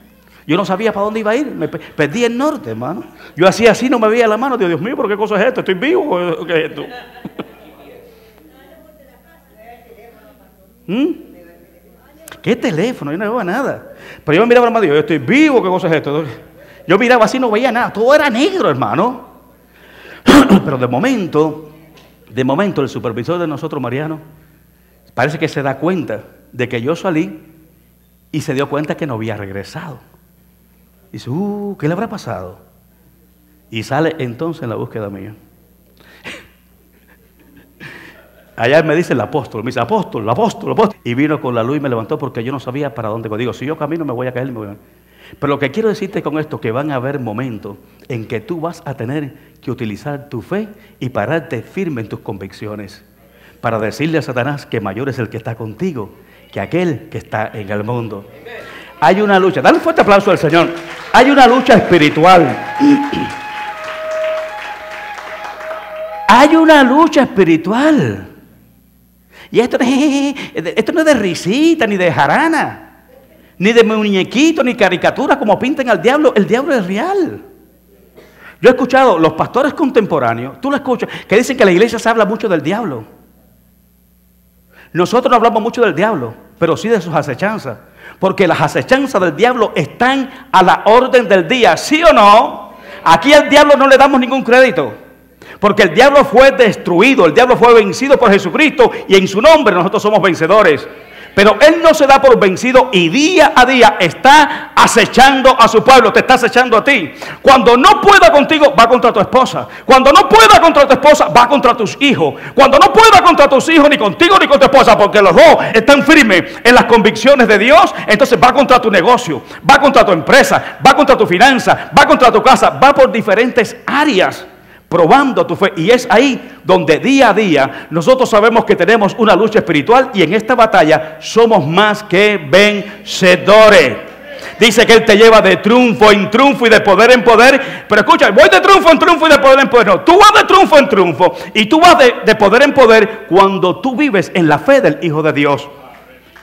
Yo no sabía para dónde iba a ir, me perdí el norte, hermano. Yo hacía así, no me veía la mano. Digo, Dios mío, ¿pero qué cosa es esto? ¿Estoy vivo o qué es esto? ¿Qué teléfono? Yo no veo nada. Pero yo me miraba la mano y digo, yo estoy vivo, ¿qué cosa es esto? Yo miraba así, no veía nada, todo era negro, hermano. Pero de momento el supervisor de nosotros, Mariano, parece que se da cuenta de que yo salí y se dio cuenta que no había regresado. Dice, ¿qué le habrá pasado? Y sale entonces en la búsqueda mía. Allá me dice el apóstol, me dice, apóstol. Y vino con la luz y me levantó porque yo no sabía para dónde. Digo, si yo camino me voy a caer. Pero lo que quiero decirte con esto, que van a haber momentos en que tú vas a tener que utilizar tu fe y pararte firme en tus convicciones para decirle a Satanás que mayor es el que está contigo que aquel que está en el mundo. Hay una lucha, dale un fuerte aplauso al Señor. Hay una lucha espiritual. Hay una lucha espiritual. Y esto no es de risita, ni de jarana, ni de muñequito, ni caricatura como pintan al diablo. El diablo es real. Yo he escuchado los pastores contemporáneos, tú lo escuchas, que dicen que en la iglesia se habla mucho del diablo. Nosotros no hablamos mucho del diablo, pero sí de sus acechanzas. Porque las acechanzas del diablo están a la orden del día, ¿sí o no? Aquí al diablo no le damos ningún crédito. Porque el diablo fue destruido, el diablo fue vencido por Jesucristo y en su nombre nosotros somos vencedores. Pero Él no se da por vencido y día a día está acechando a su pueblo, te está acechando a ti. Cuando no pueda contigo, va contra tu esposa. Cuando no pueda contra tu esposa, va contra tus hijos. Cuando no pueda contra tus hijos, ni contigo ni con tu esposa, porque los dos están firmes en las convicciones de Dios, entonces va contra tu negocio, va contra tu empresa, va contra tu finanza, va contra tu casa, va por diferentes áreas, probando tu fe. Y es ahí donde día a día nosotros sabemos que tenemos una lucha espiritual y en esta batalla somos más que vencedores. Dice que Él te lleva de triunfo en triunfo y de poder en poder. Pero escucha, voy de triunfo en triunfo y de poder en poder. No, tú vas de triunfo en triunfo y tú vas de poder en poder cuando tú vives en la fe del Hijo de Dios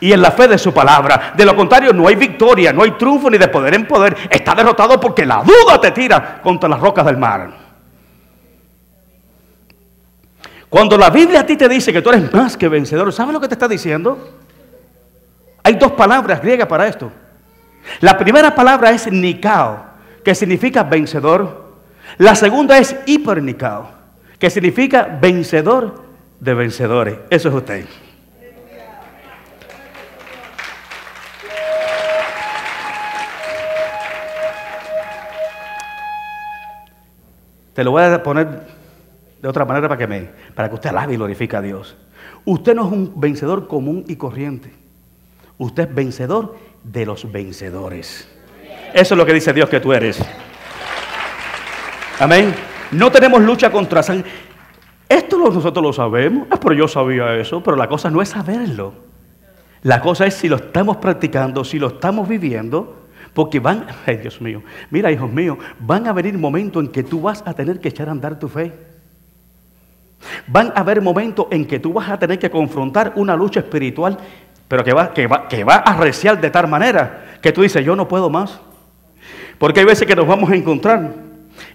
y en la fe de su palabra. De lo contrario, no hay victoria, no hay triunfo ni de poder en poder. Está derrotado porque la duda te tira contra las rocas del mar. Cuando la Biblia a ti te dice que tú eres más que vencedor, ¿sabes lo que te está diciendo? Hay dos palabras griegas para esto. La primera palabra es nikao, que significa vencedor. La segunda es hipernikao, que significa vencedor de vencedores. Eso es usted. Te lo voy a poner de otra manera para que usted alabe y glorifique a Dios. Usted no es un vencedor común y corriente. Usted es vencedor de los vencedores. Eso es lo que dice Dios que tú eres. Amén. No tenemos lucha contra sangre. Esto nosotros lo sabemos. Pero yo sabía eso. Pero la cosa no es saberlo. La cosa es si lo estamos practicando, si lo estamos viviendo. Porque ay Dios mío, mira hijos míos, van a venir momentos en que tú vas a tener que echar a andar tu fe. Van a haber momentos en que tú vas a tener que confrontar una lucha espiritual, pero que va a arreciar de tal manera que tú dices, yo no puedo más. Porque hay veces que nos vamos a encontrar,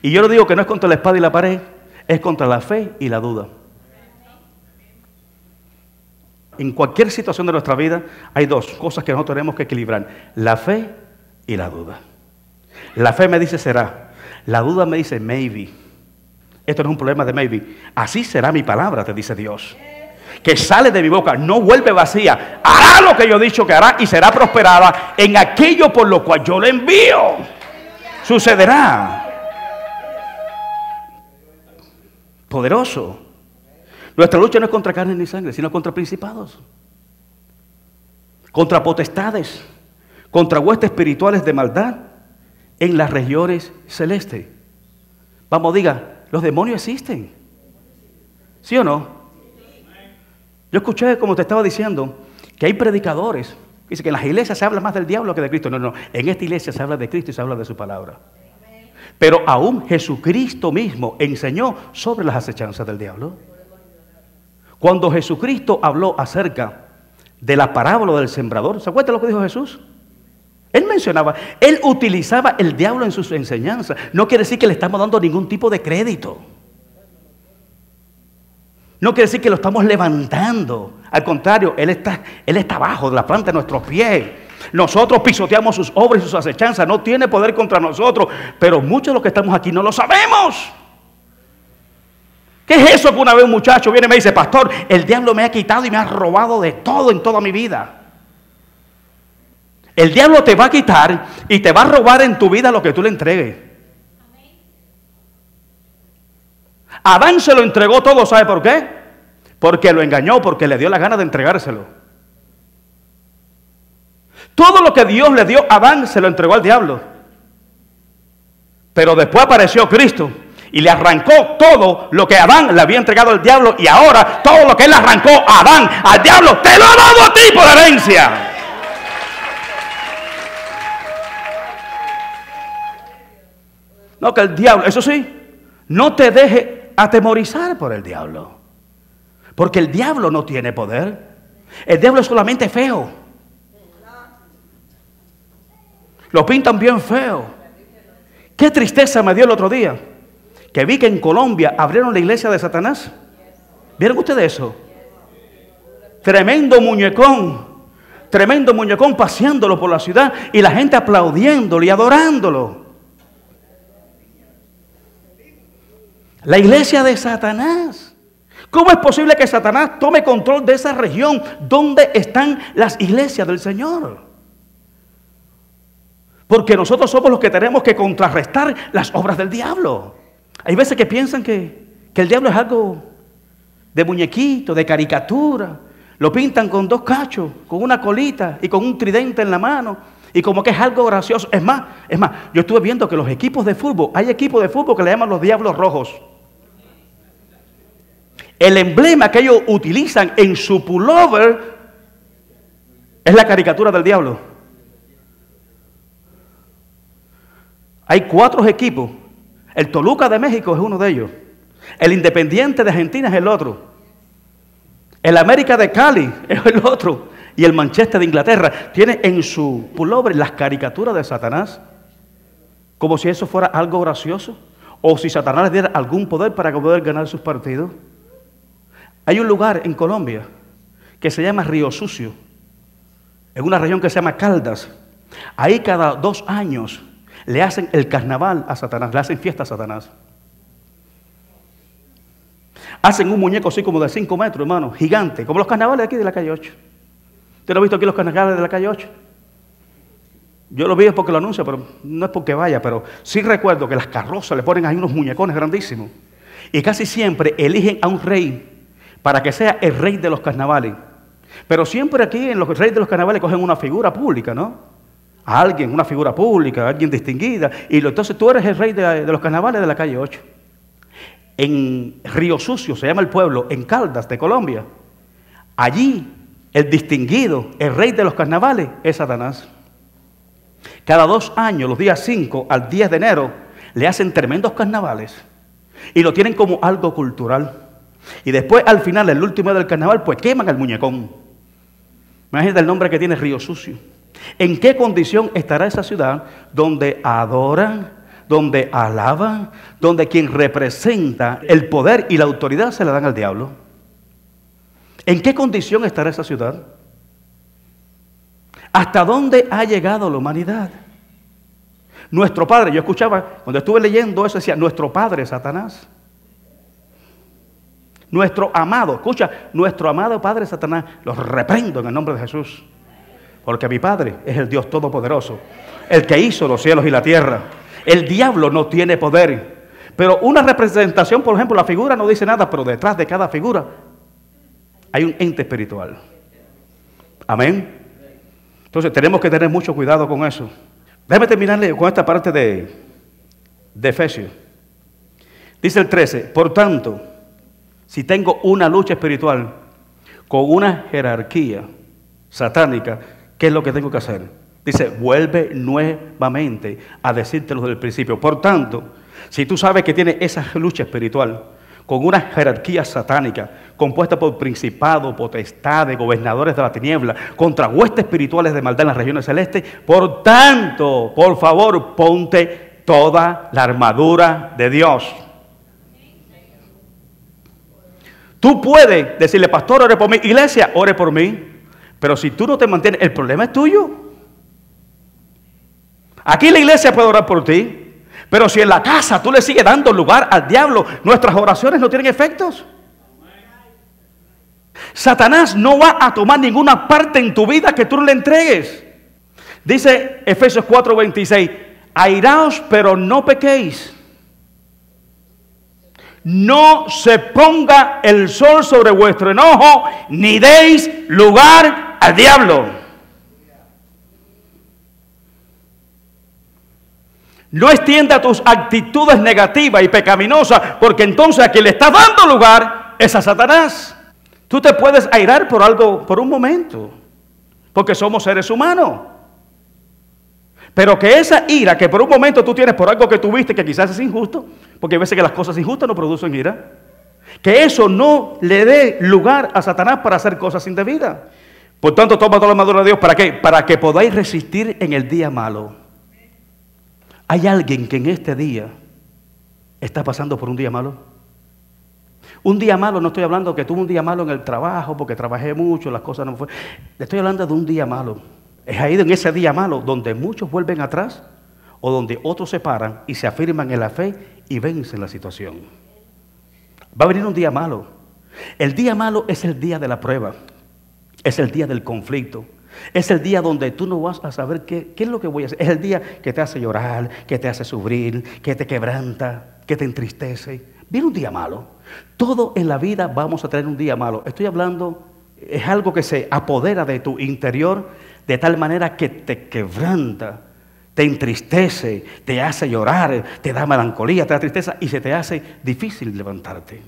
y yo le digo que no es contra la espada y la pared, es contra la fe y la duda. En cualquier situación de nuestra vida hay dos cosas que nosotros tenemos que equilibrar: la fe y la duda. La fe me dice será, la duda me dice maybe. Esto no es un problema de maybe. Así será mi palabra, te dice Dios, que sale de mi boca, no vuelve vacía, hará lo que yo he dicho que hará y será prosperada en aquello por lo cual yo le envío. Sucederá. Poderoso. Nuestra lucha no es contra carne ni sangre, sino contra principados, contra potestades, contra huestes espirituales de maldad en las regiones celestes. Vamos, diga, los demonios existen. ¿Sí o no? Yo escuché, como te estaba diciendo, que hay predicadores. Dice que en las iglesias se habla más del diablo que de Cristo. No, en esta iglesia se habla de Cristo y se habla de su palabra. Pero aún Jesucristo mismo enseñó sobre las acechanzas del diablo. Cuando Jesucristo habló acerca de la parábola del sembrador, ¿se acuerdan lo que dijo Jesús? Él utilizaba el diablo en sus enseñanzas. No quiere decir que le estamos dando ningún tipo de crédito. No quiere decir que lo estamos levantando. Al contrario, Él está abajo de la planta de nuestros pies. Nosotros pisoteamos sus obras y sus acechanzas. No tiene poder contra nosotros. Pero muchos de los que estamos aquí no lo sabemos. ¿Qué es eso que una vez un muchacho viene y me dice, pastor, el diablo me ha quitado y me ha robado de todo en toda mi vida? El diablo te va a quitar y te va a robar en tu vida lo que tú le entregues. Adán se lo entregó todo, ¿sabe por qué? Porque lo engañó, porque le dio la gana de entregárselo. Todo lo que Dios le dio a Adán se lo entregó al diablo. Pero después apareció Cristo y le arrancó todo lo que Adán le había entregado al diablo, y ahora todo lo que él arrancó a Adán, al diablo, te lo ha dado a ti por herencia. No, que el diablo, eso sí, no te deje atemorizar por el diablo. Porque el diablo no tiene poder. El diablo es solamente feo. Lo pintan bien feo. Qué tristeza me dio el otro día que vi que en Colombia abrieron la iglesia de Satanás. ¿Vieron ustedes eso? Tremendo muñecón paseándolo por la ciudad y la gente aplaudiéndolo y adorándolo. La iglesia de Satanás. ¿Cómo es posible que Satanás tome control de esa región donde están las iglesias del Señor? Porque nosotros somos los que tenemos que contrarrestar las obras del diablo. Hay veces que piensan que el diablo es algo de muñequito, de caricatura. Lo pintan con dos cachos, con una colita y con un tridente en la mano. Y como que es algo gracioso. Es más, yo estuve viendo que los equipos de fútbol, hay equipos de fútbol que le llaman los Diablos Rojos. El emblema que ellos utilizan en su pullover es la caricatura del diablo. Hay 4 equipos. El Toluca de México es uno de ellos. El Independiente de Argentina es el otro. El América de Cali es el otro. Y el Manchester de Inglaterra tiene en su pullover las caricaturas de Satanás. Como si eso fuera algo gracioso. O si Satanás les diera algún poder para poder ganar sus partidos. Hay un lugar en Colombia que se llama Río Sucio, en una región que se llama Caldas. Ahí cada 2 años le hacen el carnaval a Satanás, le hacen fiesta a Satanás. Hacen un muñeco así como de 5 metros, hermano, gigante, como los carnavales aquí de la calle 8. ¿Usted no ha visto aquí los carnavales de la calle 8? Yo lo vi porque lo anuncio, pero no es porque vaya, pero sí recuerdo que las carrozas le ponen ahí unos muñecones grandísimos. Y casi siempre eligen a un rey para que sea el rey de los carnavales. Pero siempre aquí en los reyes de los carnavales cogen una figura pública, ¿no? A alguien, una figura pública, a alguien distinguida. Y entonces tú eres el rey de los carnavales de la calle 8. En Río Sucio, se llama el pueblo, en Caldas, de Colombia. Allí, el distinguido, el rey de los carnavales, es Satanás. Cada 2 años, los días 5 al 10 de enero, le hacen tremendos carnavales. Y lo tienen como algo cultural. Y después, al final, el último día del carnaval, pues queman el muñecón. Imagínate el nombre que tiene Río Sucio. ¿En qué condición estará esa ciudad donde adoran, donde alaban, donde quien representa el poder y la autoridad se la dan al diablo? ¿En qué condición estará esa ciudad? ¿Hasta dónde ha llegado la humanidad? Nuestro padre, yo escuchaba, cuando estuve leyendo eso, decía, nuestro padre Satanás. Nuestro amado, escucha, nuestro amado Padre Satanás, los reprendo en el nombre de Jesús. Porque mi Padre es el Dios Todopoderoso, el que hizo los cielos y la tierra. El diablo no tiene poder. Pero una representación, por ejemplo, la figura no dice nada, pero detrás de cada figura hay un ente espiritual. Amén. Entonces tenemos que tener mucho cuidado con eso. Déjame terminarle con esta parte de Efesios. Dice el 13, por tanto, si tengo una lucha espiritual con una jerarquía satánica, ¿qué es lo que tengo que hacer? Dice, vuelve nuevamente a decírtelo desde el principio. Por tanto, si tú sabes que tienes esa lucha espiritual con una jerarquía satánica compuesta por principados, potestades, gobernadores de la tiniebla, contra huestes espirituales de maldad en las regiones celestes, por tanto, por favor, ponte toda la armadura de Dios. Tú puedes decirle, pastor, ore por mí, iglesia, ore por mí, pero si tú no te mantienes, el problema es tuyo. Aquí la iglesia puede orar por ti, pero si en la casa tú le sigues dando lugar al diablo, nuestras oraciones no tienen efectos. Satanás no va a tomar ninguna parte en tu vida que tú no le entregues. Dice Efesios 4:26, airaos pero no pequéis. No se ponga el sol sobre vuestro enojo, ni deis lugar al diablo. No extienda tus actitudes negativas y pecaminosas, porque entonces a quien le estás dando lugar es a Satanás. Tú te puedes airar por algo, por un momento, porque somos seres humanos. Pero que esa ira que por un momento tú tienes por algo que tuviste que quizás es injusto, porque hay veces que las cosas injustas no producen ira, que eso no le dé lugar a Satanás para hacer cosas indebidas. Por tanto, toma toda la armadura de Dios. ¿Para qué? Para que podáis resistir en el día malo. ¿Hay alguien que en este día está pasando por un día malo? Un día malo, no estoy hablando que tuve un día malo en el trabajo, porque trabajé mucho, las cosas no fue. Estoy hablando de un día malo. Es ahí en ese día malo donde muchos vuelven atrás o donde otros se paran y se afirman en la fe y vencen la situación. Va a venir un día malo. El día malo es el día de la prueba. Es el día del conflicto. Es el día donde tú no vas a saber qué es lo que voy a hacer. Es el día que te hace llorar, que te hace sufrir, que te quebranta, que te entristece. Viene un día malo. Todo en la vida vamos a tener un día malo. Estoy hablando, es algo que se apodera de tu interior de tal manera que te quebranta, te entristece, te hace llorar, te da melancolía, te da tristeza y se te hace difícil levantarte.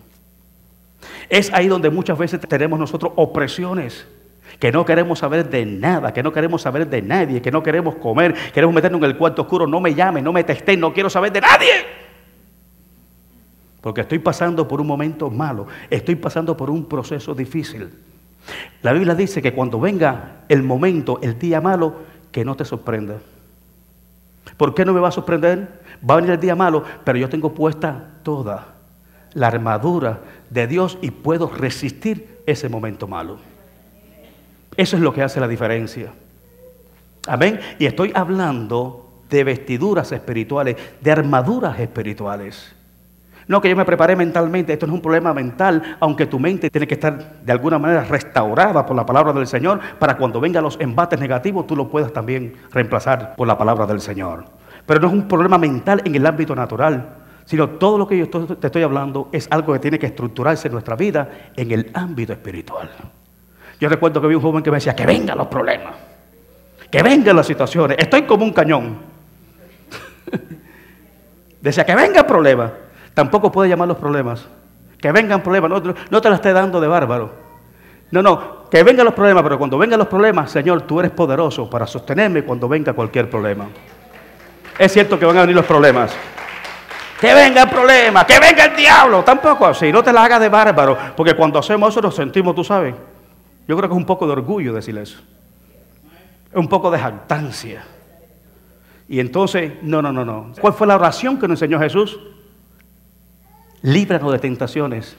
Es ahí donde muchas veces tenemos nosotros opresiones, que no queremos saber de nada, que no queremos saber de nadie, que no queremos comer, queremos meternos en el cuarto oscuro, no me llamen, no me testen, no quiero saber de nadie. Porque estoy pasando por un momento malo, estoy pasando por un proceso difícil. La Biblia dice que cuando venga el momento, el día malo, que no te sorprenda. ¿Por qué no me va a sorprender? Va a venir el día malo, pero yo tengo puesta toda la armadura de Dios y puedo resistir ese momento malo. Eso es lo que hace la diferencia. Amén. Y estoy hablando de vestiduras espirituales, de armaduras espirituales. No que yo me preparé mentalmente, esto no es un problema mental, aunque tu mente tiene que estar de alguna manera restaurada por la palabra del Señor, para cuando vengan los embates negativos, tú lo puedas también reemplazar por la palabra del Señor. Pero no es un problema mental en el ámbito natural, sino todo lo que yo te estoy hablando es algo que tiene que estructurarse en nuestra vida en el ámbito espiritual. Yo recuerdo que vi un joven que me decía, que vengan los problemas, que vengan las situaciones, estoy como un cañón. Decía, que venga el problema. Tampoco puede llamar los problemas. Que vengan problemas, no te la esté dando de bárbaro. No, que vengan los problemas, pero cuando vengan los problemas, Señor, tú eres poderoso para sostenerme cuando venga cualquier problema. Es cierto que van a venir los problemas. Que venga el problema, que venga el diablo. Tampoco así, no te la hagas de bárbaro, porque cuando hacemos eso nos sentimos, tú sabes. Yo creo que es un poco de orgullo decir eso. Es un poco de jactancia. Y entonces, no. ¿Cuál fue la oración que nos enseñó Jesús? Líbranos de tentaciones,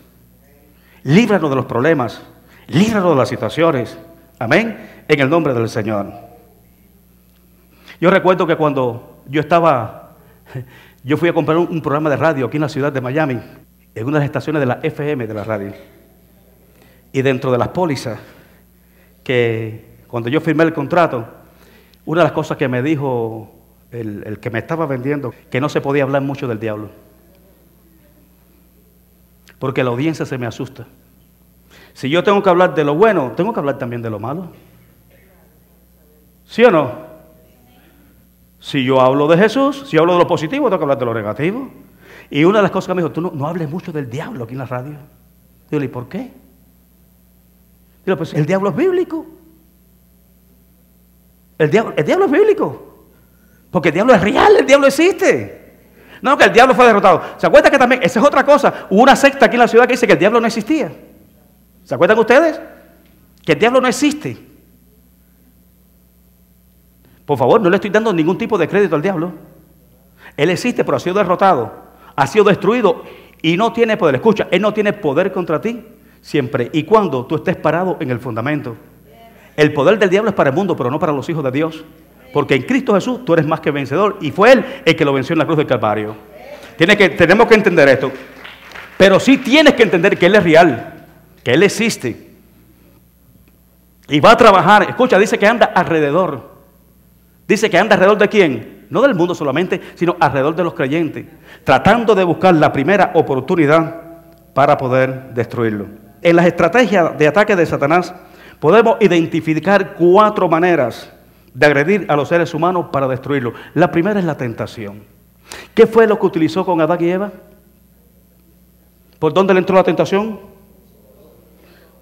líbranos de los problemas, líbranos de las situaciones. Amén, en el nombre del Señor. Yo recuerdo que cuando yo fui a comprar un programa de radio aquí en la ciudad de Miami, en una de las estaciones de la FM de la radio. Y dentro de las pólizas, que cuando yo firmé el contrato, una de las cosas que me dijo el que me estaba vendiendo, que no se podía hablar mucho del diablo. Porque la audiencia se me asusta. Si yo tengo que hablar de lo bueno, tengo que hablar también de lo malo. ¿Sí o no? Si yo hablo de Jesús, si hablo de lo positivo, tengo que hablar de lo negativo. Y una de las cosas que me dijo, tú no hables mucho del diablo aquí en la radio. Digo, ¿y por qué? Digo, pues el diablo es bíblico. El diablo es bíblico. Porque el diablo es real, el diablo existe. No, que el diablo fue derrotado. ¿Se acuerdan que también, esa es otra cosa? Hubo una secta aquí en la ciudad que dice que el diablo no existía. ¿Se acuerdan ustedes? Que el diablo no existe. Por favor, no le estoy dando ningún tipo de crédito al diablo. Él existe, pero ha sido derrotado, ha sido destruido y no tiene poder. Escucha, él no tiene poder contra ti siempre y cuando tú estés parado en el fundamento. El poder del diablo es para el mundo, pero no para los hijos de Dios. Porque en Cristo Jesús tú eres más que vencedor y fue Él el que lo venció en la cruz del Calvario. Tenemos que entender esto. Pero sí tienes que entender que Él es real, que Él existe. Y va a trabajar, escucha, dice que anda alrededor. Dice que anda alrededor de quién, no del mundo solamente, sino alrededor de los creyentes, tratando de buscar la primera oportunidad para poder destruirlo. En las estrategias de ataque de Satanás podemos identificar 4 maneras de agredir a los seres humanos para destruirlos. La primera es la tentación. ¿Qué fue lo que utilizó con Adán y Eva? ¿Por dónde le entró la tentación?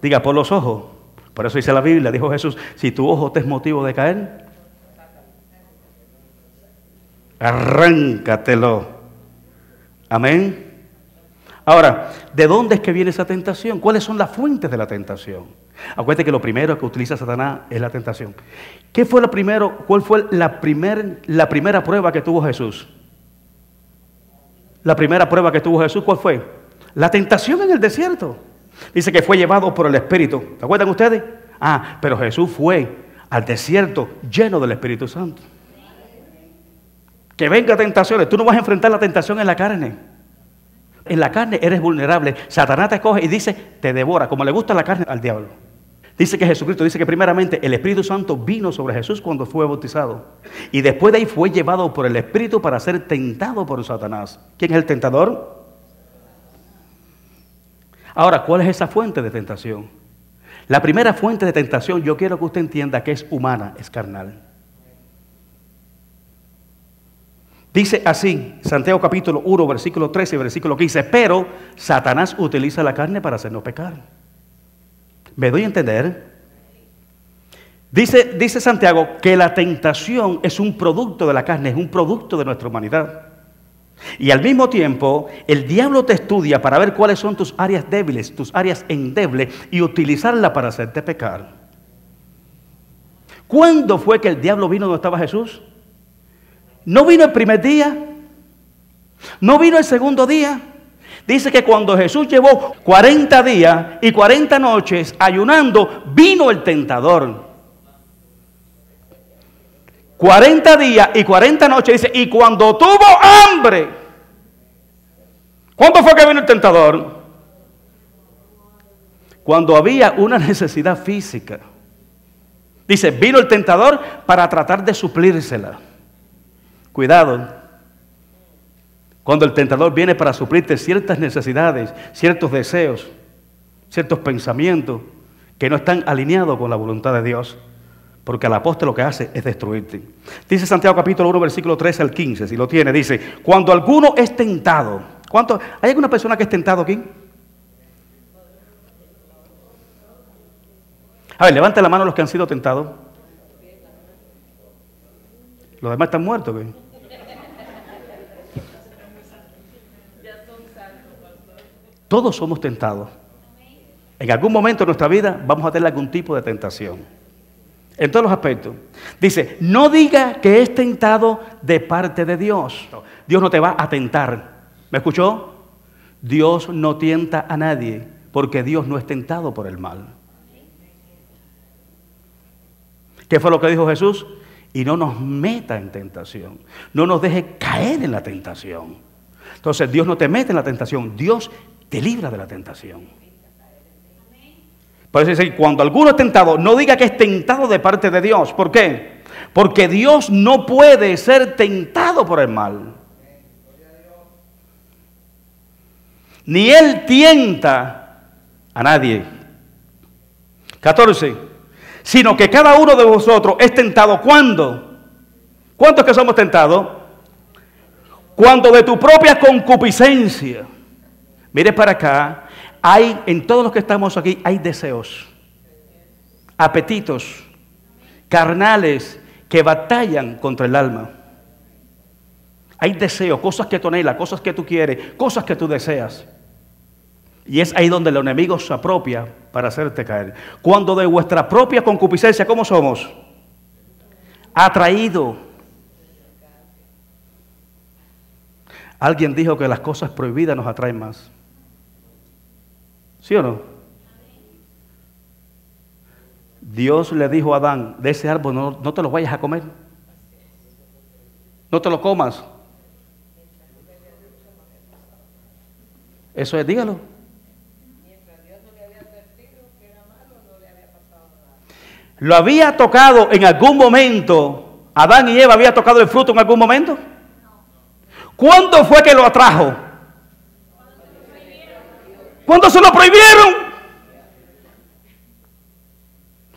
Diga, por los ojos. Por eso dice la Biblia, dijo Jesús, si tu ojo te es motivo de caer, arráncatelo. Amén. Ahora, ¿de dónde es que viene esa tentación? ¿Cuáles son las fuentes de la tentación? Acuérdate que lo primero que utiliza Satanás es la tentación. ¿Qué fue lo primero? ¿Cuál fue la primera prueba que tuvo Jesús? La primera prueba que tuvo Jesús, ¿cuál fue? La tentación en el desierto. Dice que fue llevado por el Espíritu. ¿Se acuerdan ustedes? Pero Jesús fue al desierto lleno del Espíritu Santo. Que venga tentaciones. Tú no vas a enfrentar la tentación en la carne. En la carne eres vulnerable. Satanás te coge y dice, te devora, como le gusta la carne al diablo. Dice que Jesucristo, dice que primeramente el Espíritu Santo vino sobre Jesús cuando fue bautizado. Y después de ahí fue llevado por el Espíritu para ser tentado por Satanás. ¿Quién es el tentador? Ahora, ¿cuál es esa fuente de tentación? La primera fuente de tentación, yo quiero que usted entienda que es humana, es carnal. Dice así, Santiago capítulo 1, versículo 13 y versículo 15, pero Satanás utiliza la carne para hacernos pecar. ¿Me doy a entender? Dice Santiago que la tentación es un producto de la carne, es un producto de nuestra humanidad. Y al mismo tiempo, el diablo te estudia para ver cuáles son tus áreas débiles, tus áreas endebles, y utilizarla para hacerte pecar. ¿Cuándo fue que el diablo vino donde estaba Jesús? ¿No vino el primer día? ¿No vino el segundo día? Dice que cuando Jesús llevó 40 días y 40 noches ayunando, vino el tentador. 40 días y 40 noches, dice, y cuando tuvo hambre. ¿Cuándo fue que vino el tentador? Cuando había una necesidad física. Dice, vino el tentador para tratar de suplírsela. Cuidado. Cuando el tentador viene para suplirte ciertas necesidades, ciertos deseos, ciertos pensamientos que no están alineados con la voluntad de Dios. Porque el apóstol lo que hace es destruirte. Dice Santiago capítulo 1, versículo 13 al 15, si lo tiene, dice, cuando alguno es tentado. ¿Hay alguna persona que es tentado aquí? A ver, levante la mano los que han sido tentados. Los demás están muertos, ¿qué? Todos somos tentados. En algún momento de nuestra vida vamos a tener algún tipo de tentación. En todos los aspectos. Dice, no diga que es tentado de parte de Dios. Dios no te va a tentar. ¿Me escuchó? Dios no tienta a nadie, porque Dios no es tentado por el mal. ¿Qué fue lo que dijo Jesús? Y no nos meta en tentación. No nos deje caer en la tentación. Entonces Dios no te mete en la tentación. Dios te libra de la tentación. Por eso dice, cuando alguno es tentado, no diga que es tentado de parte de Dios. ¿Por qué? Porque Dios no puede ser tentado por el mal. Ni Él tienta a nadie. 14. Sino que cada uno de vosotros es tentado. ¿Cuándo? ¿Cuántos que somos tentados? Cuando de tu propia concupiscencia. Mire para acá. Hay, en todos los que estamos aquí, hay deseos, apetitos, carnales que batallan contra el alma. Hay deseos, cosas que tú anhelas, cosas que tú quieres, cosas que tú deseas. Y es ahí donde el enemigo se apropia para hacerte caer. Cuando de vuestra propia concupiscencia, ¿cómo somos? Atraído. Alguien dijo que las cosas prohibidas nos atraen más. ¿Sí o no? Dios le dijo a Adán, de ese árbol no te lo vayas a comer. No te lo comas. Eso es, dígalo. ¿Lo había tocado en algún momento? ¿Adán y Eva había tocado el fruto en algún momento? ¿Cuándo fue que lo atrajo? ¿Cuándo se lo prohibieron?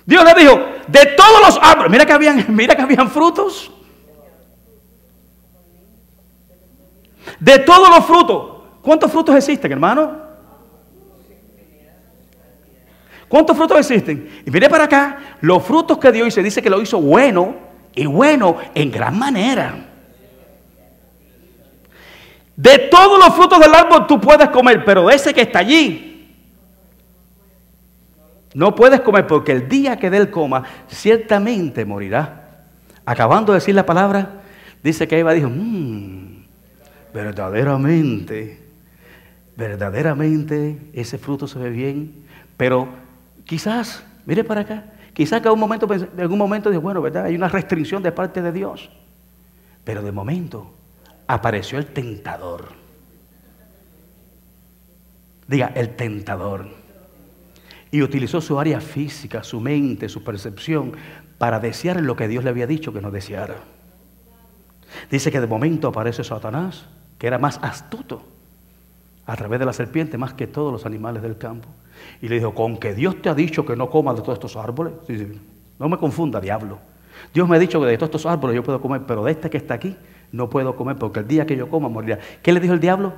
Dios le dijo, de todos los árboles, mira que habían frutos. De todos los frutos. ¿Cuántos frutos existen, hermano? ¿Cuántos frutos existen? Y mire para acá, los frutos que Dios hizo, dice que lo hizo bueno, y bueno en gran manera. De todos los frutos del árbol tú puedes comer, pero ese que está allí, no puedes comer, porque el día que de él coma, ciertamente morirá. Acabando de decir la palabra, dice que Eva dijo, verdaderamente ese fruto se ve bien, pero quizás, mire para acá, quizás que en algún momento dijo, bueno, ¿verdad? Hay una restricción de parte de Dios, pero de momento apareció el tentador. Diga, el tentador. Y utilizó su área física, su mente, su percepción, para desear lo que Dios le había dicho que no deseara. Dice que de momento aparece Satanás, que era más astuto, a través de la serpiente, más que todos los animales del campo. Y le dijo, con que Dios te ha dicho que no comas de todos estos árboles. Sí, no me confunda, diablo. Dios me ha dicho que de todos estos árboles yo puedo comer, pero de este que está aquí no puedo comer, porque el día que yo coma morirá. ¿Qué le dijo el diablo?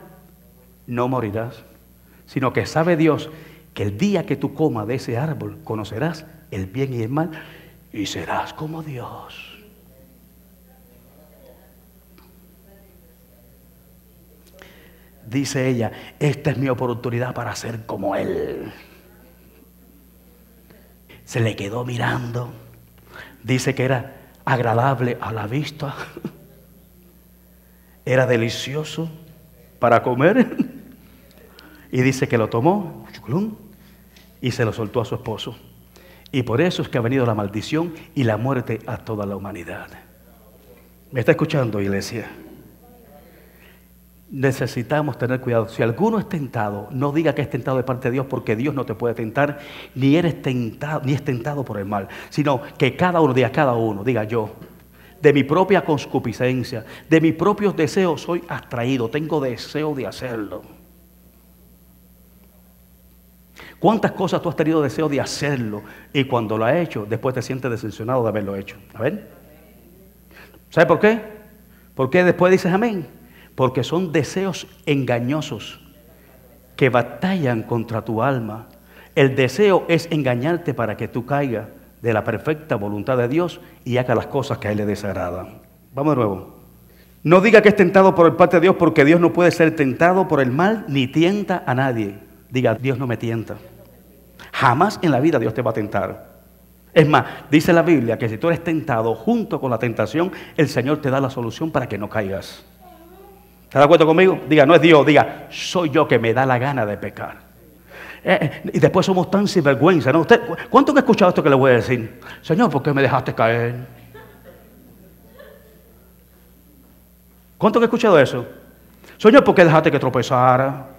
No morirás, sino que sabe Dios que el día que tú comas de ese árbol conocerás el bien y el mal y serás como Dios. Dice ella, esta es mi oportunidad para ser como Él. Se le quedó mirando. Dice que era agradable a la vista. Era delicioso para comer. Y dice que lo tomó y se lo soltó a su esposo. Y por eso es que ha venido la maldición y la muerte a toda la humanidad. ¿Me está escuchando, iglesia? Necesitamos tener cuidado. Si alguno es tentado, no diga que es tentado de parte de Dios, porque Dios no te puede tentar, ni eres tentado, ni es tentado por el mal, sino que cada uno diga yo, de mi propia concupiscencia, de mis propios deseos soy atraído, tengo deseo de hacerlo. ¿Cuántas cosas tú has tenido deseo de hacerlo y cuando lo has hecho, después te sientes decepcionado de haberlo hecho? A ver. ¿Sabe por qué? ¿Por qué después dices amén? Porque son deseos engañosos que batallan contra tu alma. El deseo es engañarte para que tú caigas de la perfecta voluntad de Dios y hagas las cosas que a Él le desagradan. Vamos de nuevo. No diga que es tentado por el parte de Dios, porque Dios no puede ser tentado por el mal ni tienta a nadie. Diga, Dios no me tienta. Jamás en la vida Dios te va a tentar. Es más, dice la Biblia que si tú eres tentado junto con la tentación, el Señor te da la solución para que no caigas. ¿Está de acuerdo conmigo? Diga, no es Dios, diga, soy yo que me da la gana de pecar. Y después somos tan sinvergüenza, ¿no? ¿Cuánto han escuchado esto que le voy a decir? Señor, ¿por qué me dejaste caer? ¿Cuánto han escuchado eso? Señor, ¿por qué dejaste que tropezara?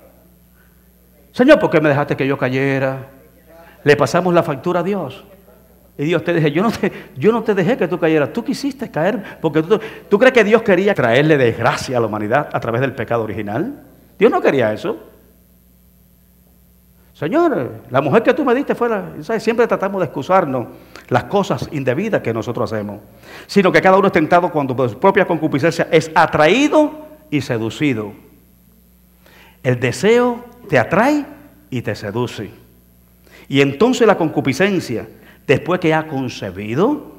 Señor, ¿por qué me dejaste que yo cayera? Le pasamos la factura a Dios. Y Dios te dice, yo no te dejé que tú cayeras, tú quisiste caer, porque tú crees que Dios quería traerle desgracia a la humanidad a través del pecado original. Dios no quería eso. Señor, la mujer que tú me diste fue ¿sabes? Siempre tratamos de excusarnos las cosas indebidas que nosotros hacemos, sino que cada uno es tentado cuando por su propia concupiscencia es atraído y seducido. El deseo te atrae y te seduce. Y entonces la concupiscencia, después que ha concebido,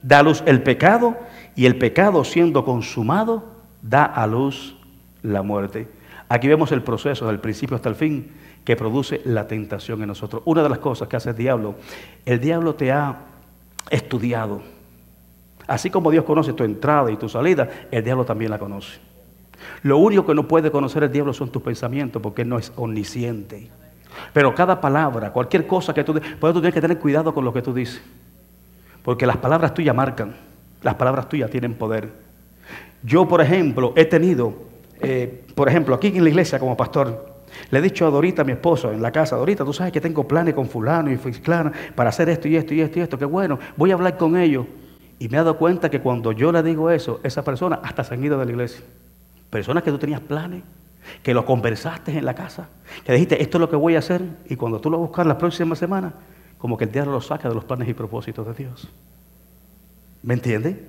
da a luz el pecado, y el pecado siendo consumado, da a luz la muerte. Aquí vemos el proceso del principio hasta el fin que produce la tentación en nosotros. Una de las cosas que hace el diablo te ha estudiado. Así como Dios conoce tu entrada y tu salida, el diablo también la conoce. Lo único que no puede conocer el diablo son tus pensamientos, porque él no es omnisciente. Pero cada palabra, cualquier cosa que tú dices, por eso tú tienes que tener cuidado con lo que tú dices. Porque las palabras tuyas marcan, las palabras tuyas tienen poder. Yo, por ejemplo, he tenido, aquí en la iglesia como pastor, le he dicho a Dorita, mi esposa, en la casa, Dorita, tú sabes que tengo planes con fulano y fulana para hacer esto y esto y esto y esto, que bueno, voy a hablar con ellos. Y me he dado cuenta que cuando yo le digo eso, esa persona hasta se han ido de la iglesia. Personas que tú tenías planes, que lo conversaste en la casa, que dijiste, esto es lo que voy a hacer, y cuando tú lo buscas la próxima semana, como que el diablo lo saca de los planes y propósitos de Dios. ¿Me entiende?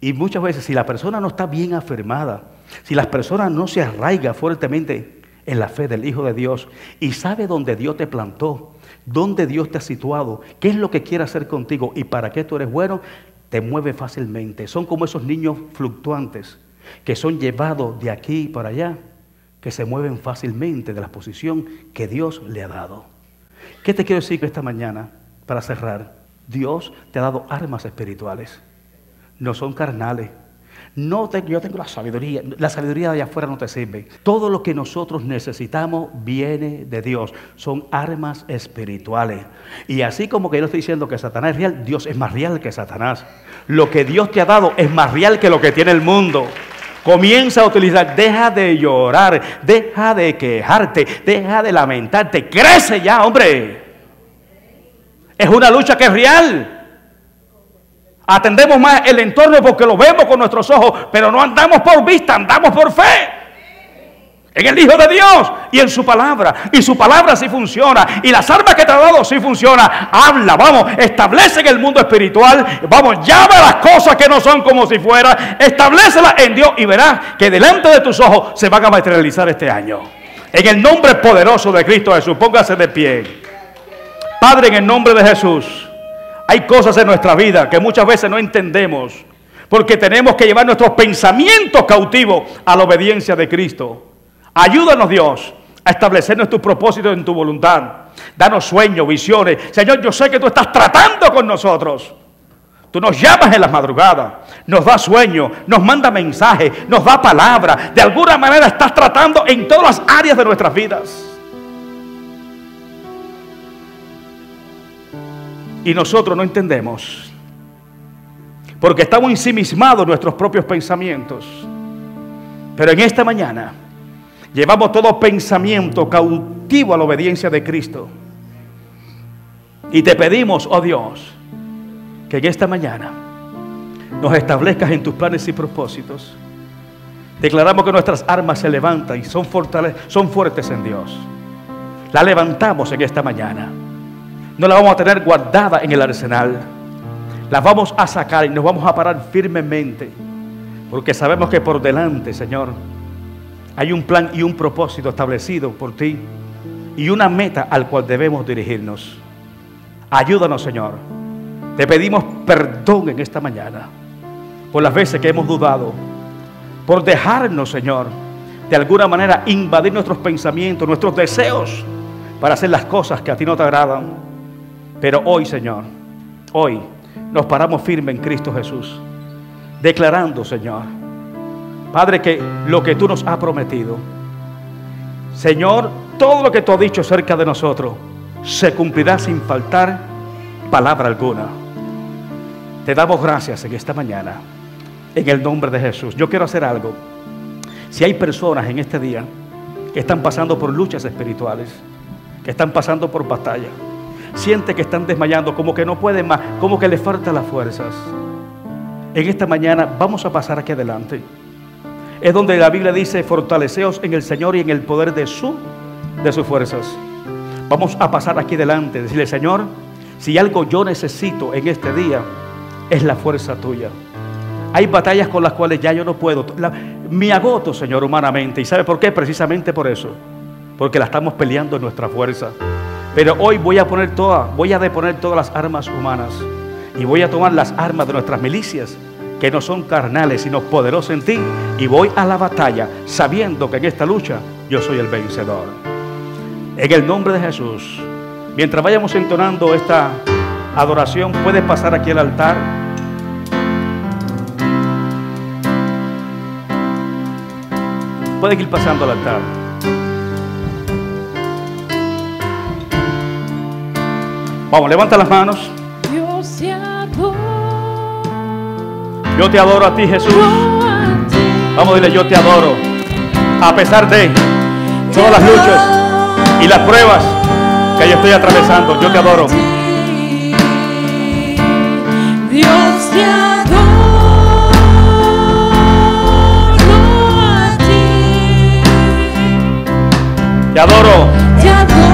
Y muchas veces, si la persona no está bien afirmada, si la persona no se arraiga fuertemente en la fe del Hijo de Dios y sabe dónde Dios te plantó, dónde Dios te ha situado, qué es lo que quiere hacer contigo y para qué tú eres bueno, te mueve fácilmente. Son como esos niños fluctuantes que son llevados de aquí para allá, que se mueven fácilmente de la posición que Dios le ha dado. ¿Qué te quiero decir esta mañana para cerrar? Dios te ha dado armas espirituales, no son carnales. Yo tengo la sabiduría de allá afuera no te sirve. Todo lo que nosotros necesitamos viene de Dios, son armas espirituales. Y así como que yo estoy diciendo que Satanás es real, Dios es más real que Satanás. Lo que Dios te ha dado es más real que lo que tiene el mundo. Comienza a utilizar, deja de llorar, deja de quejarte, deja de lamentarte, crece ya, hombre. Es una lucha que es real. Atendemos más el entorno porque lo vemos con nuestros ojos, pero no andamos por vista, andamos por fe. En el Hijo de Dios y en su palabra. Y su palabra sí funciona. Y las armas que te ha dado sí funcionan. Habla, vamos, establece en el mundo espiritual. Vamos, llama las cosas que no son como si fueran. Establécelas en Dios y verás que delante de tus ojos se van a materializar este año. En el nombre poderoso de Cristo Jesús, póngase de pie. Padre, en el nombre de Jesús. Hay cosas en nuestra vida que muchas veces no entendemos. Porque tenemos que llevar nuestros pensamientos cautivos a la obediencia de Cristo. Ayúdanos, Dios, a establecer nuestros propósitos en tu voluntad. Danos sueños, visiones. Señor, yo sé que tú estás tratando con nosotros. Tú nos llamas en la madrugada, nos da sueño, nos manda mensajes, nos da palabra. De alguna manera estás tratando en todas las áreas de nuestras vidas. Y nosotros no entendemos, porque estamos ensimismados en nuestros propios pensamientos. Pero en esta mañana llevamos todo pensamiento cautivo a la obediencia de Cristo. Y te pedimos, oh Dios, que en esta mañana nos establezcas en tus planes y propósitos. Declaramos que nuestras armas se levantan y son fuertes en Dios. La levantamos en esta mañana. No la vamos a tener guardada en el arsenal. La vamos a sacar y nos vamos a parar firmemente. Porque sabemos que por delante, Señor, hay un plan y un propósito establecido por ti. Y una meta al cual debemos dirigirnos. Ayúdanos, Señor. Te pedimos perdón en esta mañana. Por las veces que hemos dudado. Por dejarnos, Señor, de alguna manera invadir nuestros pensamientos, nuestros deseos. Para hacer las cosas que a ti no te agradan. Pero hoy, Señor, hoy nos paramos firmes en Cristo Jesús, declarando, Señor, Padre, que lo que tú nos has prometido, Señor, todo lo que tú has dicho acerca de nosotros, se cumplirá sin faltar palabra alguna. Te damos gracias en esta mañana, en el nombre de Jesús. Yo quiero hacer algo. Si hay personas en este día que están pasando por luchas espirituales, que están pasando por batalla, siente que están desmayando, como que no pueden más, como que les faltan las fuerzas. En esta mañana vamos a pasar aquí adelante. Es donde la Biblia dice: fortaleceos en el Señor y en el poder de sus fuerzas. Vamos a pasar aquí adelante, decirle: Señor, si algo yo necesito en este día, es la fuerza tuya. Hay batallas con las cuales ya yo no puedo. Me agoto, Señor, humanamente. ¿Y sabe por qué? Precisamente por eso. Porque la estamos peleando en nuestra fuerza. Pero hoy voy a deponer todas las armas humanas y voy a tomar las armas de nuestras milicias, que no son carnales sino poderosas en ti, y voy a la batalla sabiendo que en esta lucha yo soy el vencedor. En el nombre de Jesús, mientras vayamos entonando esta adoración, puedes pasar aquí al altar. Pueden ir pasando al altar. Vamos, levanta las manos. Yo te adoro a ti, Jesús. Vamos a decirle: yo te adoro. A pesar de todas las luchas y las pruebas que yo estoy atravesando, yo te adoro. Dios te adoro a ti. Te adoro. Te adoro.